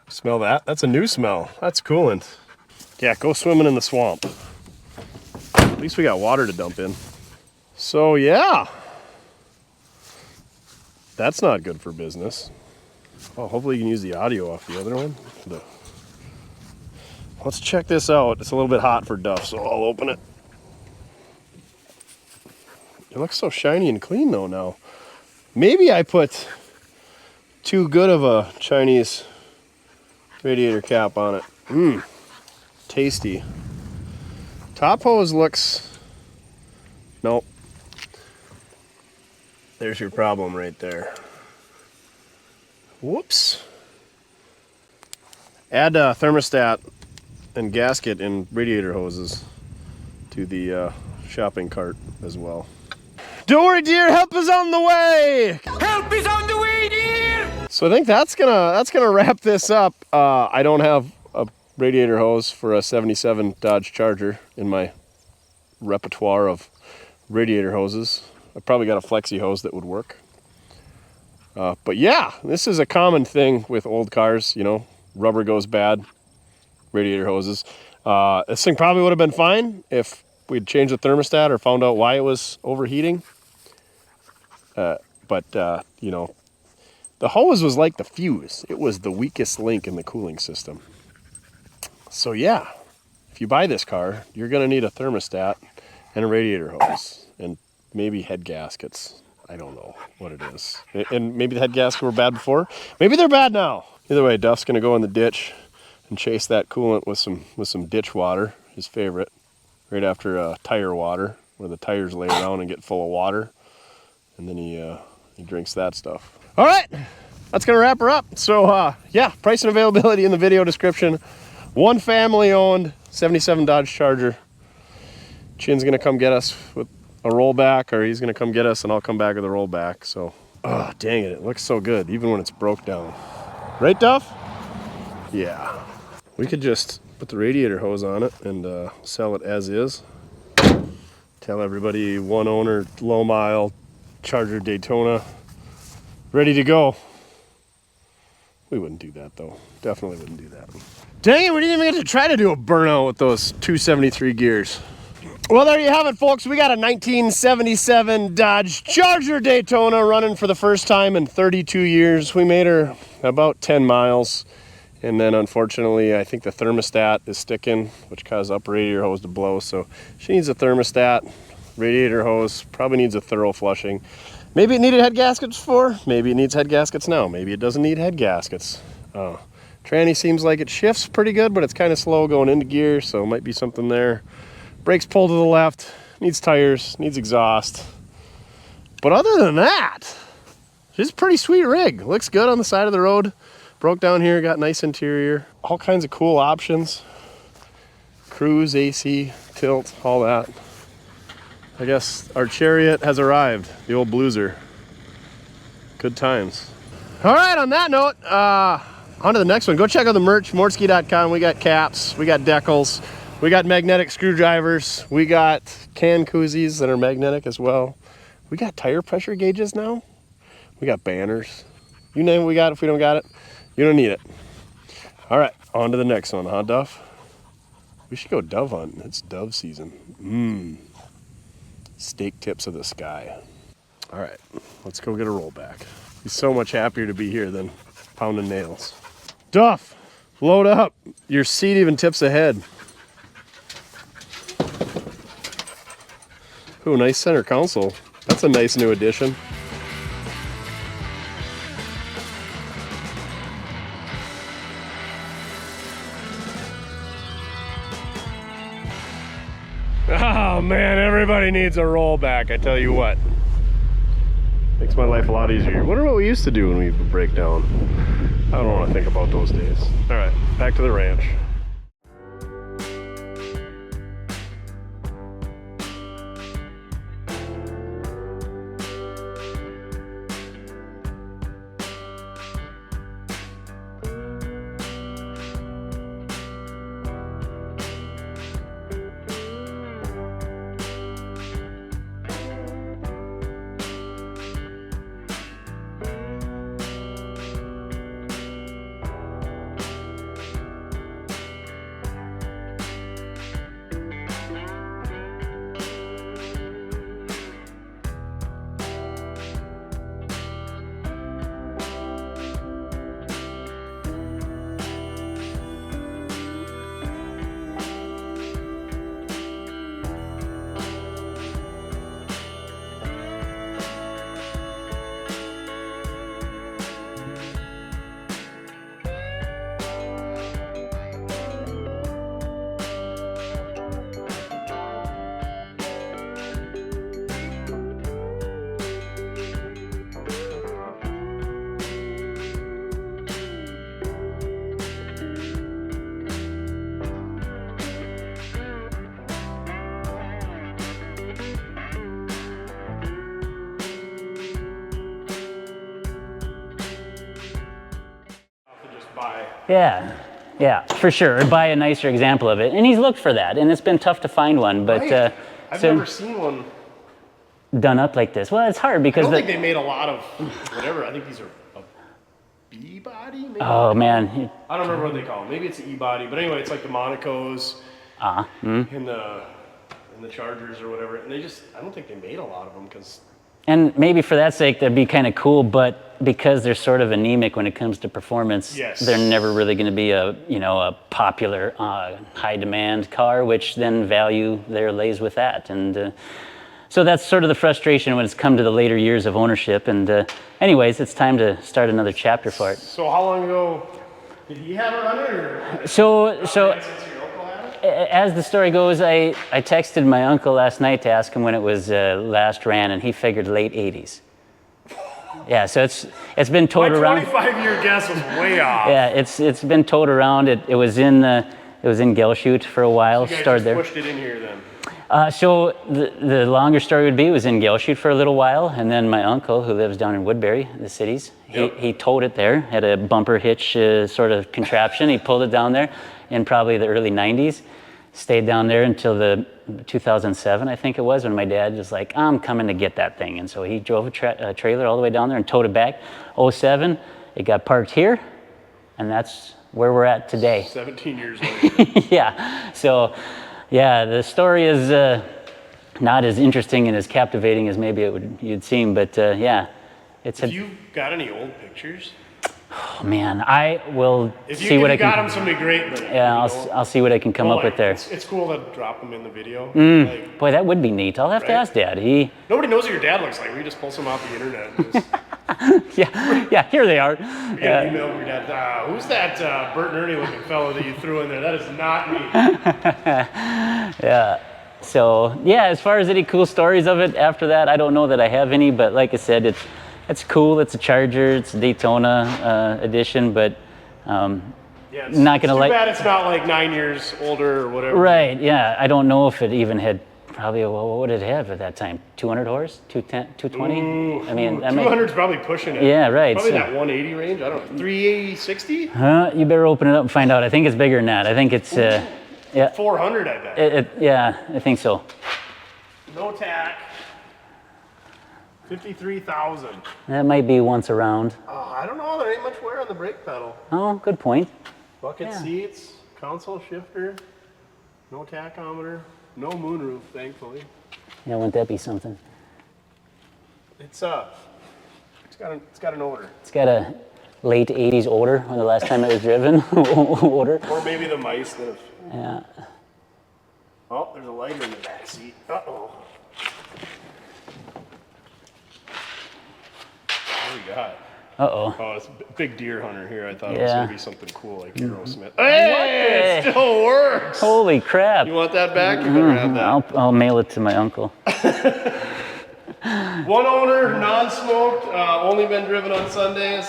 Smell that? That's a new smell. That's coolant. Yeah, go swimming in the swamp. At least we got water to dump in. So yeah, That's not good for business. Oh, hopefully you can use the audio off the other one. Let's check this out. It's a little bit hot for Duff, so I'll open it. It looks so shiny and clean though now. Maybe I put too good of a Chinese radiator cap on it. Mmm, tasty. Top hose looks, nope. There's your problem right there. Whoops. Add thermostat and gasket and radiator hoses to the shopping cart as well. Don't worry, dear, help is on the way! Help is on the way, dear! So I think that's gonna wrap this up. I don't have a radiator hose for a 77 Dodge Charger in my repertoire of radiator hoses. I probably got a flexi hose that would work. But yeah, this is a common thing with old cars, you know, rubber goes bad, radiator hoses. This thing probably would have been fine if we'd changed the thermostat or found out why it was overheating. But you know, the hose was like the fuse. It was the weakest link in the cooling system. So yeah, if you buy this car, you're gonna need a thermostat and a radiator hose and maybe head gaskets. I don't know what it is. And maybe the head gaskets were bad before. Maybe they're bad now. Either way, Duff's gonna go in the ditch and chase that coolant with some ditch water, his favorite, right after tire water, where the tires lay around and get full of water. And then he drinks that stuff. All right, that's gonna wrap her up. So yeah, price and availability in the video description. One family owned 77 Dodge Charger. Chin's gonna come get us with a rollback, or he's gonna come get us and I'll come back with a rollback. So, oh, dang it, it looks so good, even when it's broke down. Right, Duff? Yeah. We could just put the radiator hose on it and sell it as is. Tell everybody one owner, low mile, Charger Daytona, ready to go. We wouldn't do that though. Definitely wouldn't do that. Dang it, we didn't even get to try to do a burnout with those 273 gears. Well, there you have it, folks. We got a 1977 Dodge Charger Daytona running for the first time in 32 years. We made her about 10 miles. And then unfortunately, I think the thermostat is sticking, which caused upper radiator hose to blow. So she needs a thermostat. Radiator hose probably needs a thorough flushing. Maybe it needed head gaskets before. Maybe it needs head gaskets now. Maybe it doesn't need head gaskets. Tranny seems like it shifts pretty good, but it's kind of slow going into gear, so it might be something there. Brakes pull to the left. Needs tires. Needs exhaust. But other than that, she's a pretty sweet rig. Looks good on the side of the road. Broke down here, got nice interior. All kinds of cool options. Cruise, AC, tilt, all that. I guess our Chariot has arrived, the old Blueser. Good times. All right, on that note, on to the next one. Go check out the merch, mortske.com. We got caps, we got decals, we got magnetic screwdrivers, we got can koozies that are magnetic as well. We got tire pressure gauges now. We got banners. You name what we got. If we don't got it, you don't need it. All right, on to the next one, huh, Duff? We should go dove hunting. It's dove season. Steak tips of the sky. All right, let's go get a rollback. He's so much happier to be here than pounding nails. Duff, load up. Your seat even tips ahead. Ooh, nice center console. That's a nice new addition. Oh man, everybody needs a rollback, I tell you what. Makes my life a lot easier. Wonder what we used to do when we would break down. I don't want to think about those days. All right, back to the ranch. Yeah, yeah, for sure. Or buy a nicer example of it. And he's looked for that, and it's been tough to find one. But Right. I've so never seen one done up like this. Well, it's hard I because don't think they made a lot of whatever. I think these are a B-body, maybe? Oh man. I don't remember what they call them. Maybe it's an E-body, but anyway, it's like the Monacos and the Chargers or whatever. And I don't think they made a lot of them because. And maybe for that sake, that'd be kind of cool, but because they're sort of anemic when it comes to performance, they're never really going to be a popular, high-demand car, which then value there lays with that. And so that's sort of the frustration when it's come to the later years of ownership. And anyways, it's time to start another chapter for it. So how long ago did he have it running? Or So as the story goes, I texted my uncle last night to ask him when it was last ran, and he figured late 80s. Yeah, so it's been towed around. My 25-year guess was way off. Yeah, it's been towed around. It was in Gelshute for a while. So you guys stored just there. pushed it in here then. So the longer story would be, it was in Gelshute for a little while, and then my uncle, who lives down in Woodbury, the cities, he towed it there, had a bumper hitch sort of contraption. He pulled it down there in probably the early 90s, stayed down there until the 2007, I think it was, when my dad was like, I'm coming to get that thing. And so he drove a trailer all the way down there and towed it back. 07, it got parked here, and that's where we're at today. 17 years later. Yeah, so... Yeah, the story is not as interesting and as captivating as maybe you'd seem, but yeah, it's. Have you got any old pictures? Oh man, I will if see what I can. If you got them, somebody great. But, yeah, I'll see what I can come up with there. It's cool to drop them in the video. Boy, that would be neat. I'll have to ask Dad. Nobody knows what your dad looks like. We just pull some off the internet. yeah, here they are. You get an email from your dad. Who's that Bert and Ernie looking fellow that you threw in there? That is not me. Yeah. So yeah, as far as any cool stories of it after that, I don't know that I have any. But like I said, it's cool. It's a Charger. It's a Daytona edition, but it's not gonna too bad it's not like 9 years older or whatever. Right. Yeah. I don't know if it even had. Probably, what would it have at that time? 200 horse? 210, 220? Ooh, I mean, 200's probably pushing it. Yeah, right. Probably so, that 180 range. I don't know. 380, 60? You better open it up and find out. I think it's bigger than that. I think it's, yeah. 400, I bet. Yeah, I think so. No tack. 53,000. That might be once around. I don't know. There ain't much wear on the brake pedal. Oh, good point. Bucket seats, console shifter, no tachometer. No moonroof, thankfully. Yeah, wouldn't that be something? It's got an odor. It's got a late 80s odor when the last time it was driven. Odor. Or maybe the mice that have. Yeah. Oh, there's a lighter in the back seat. Uh-oh. What do we got? Uh-oh. Oh, it's a big deer hunter here. I thought it was going to be something cool like Aerosmith. Hey, it still works. Holy crap. You want that back? You better have that. I'll mail it to my uncle. One owner, non-smoked, only been driven on Sundays.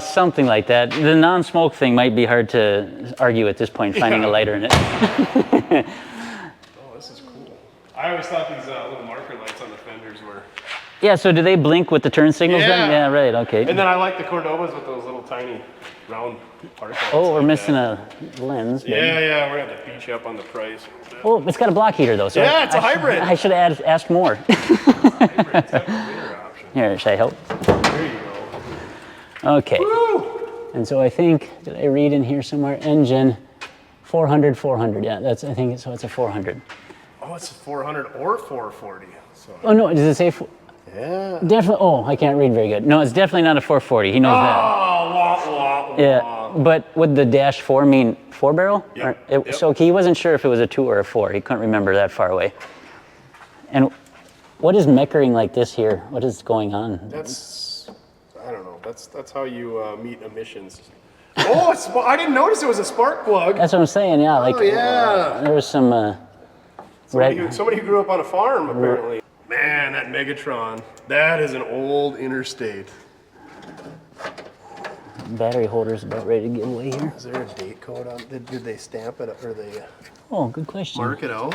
Something like that. The non-smoke thing might be hard to argue at this point, finding a lighter in it. Oh, this is cool. I always thought these little marker lights on the fenders were... Yeah, so do they blink with the turn signals then? Yeah, right, okay. And then I like the Cordovas with those little tiny round park lights. Oh, we're missing a lens. Yeah, we're going to have to beat you up on the price. Oh, it's got a block heater though. So yeah, it's a hybrid. I should have asked more. It's a hybrid. It's got the Gwinner option. Here, should I help? There you go. Okay. Woo! And so I think, did I read in here somewhere? Engine 400. Yeah, that's, I think, so it's a 400. Oh, it's a 400 or 440. So. Oh, no, does it say? Yeah. Definitely. Oh, I can't read very good. No, it's definitely not a 440. He knows that. Wah. Yeah, but would the dash 4 mean 4-barrel? Yep. So he wasn't sure if it was a 2 or a 4. He couldn't remember that far away. And what is meckering like this here? What is going on? That's, I don't know. That's how you meet emissions. Oh, I didn't notice it was a spark plug. That's what I'm saying. Yeah, like there was some. Somebody who grew up on a farm apparently. Man, that Megatron, that is an old interstate. Battery holder's about ready to give away here. Is there a date code on? Did they stamp it or they? Oh, good question. Mark it out.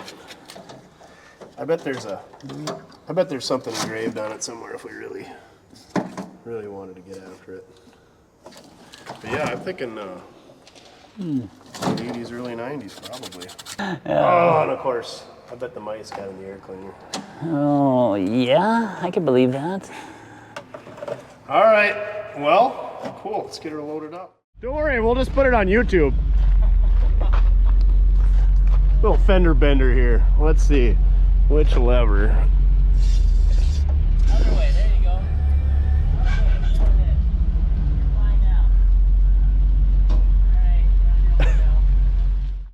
I bet there's something engraved on it somewhere if we really wanted to get after it. But yeah, I'm thinking Late 80s, early 90s, probably. Oh, and of course, I bet the mice got in the air cleaner. Oh, yeah, I can believe that. All right, well, cool. Let's get her loaded up. Don't worry, we'll just put it on YouTube. Little fender bender here. Let's see which lever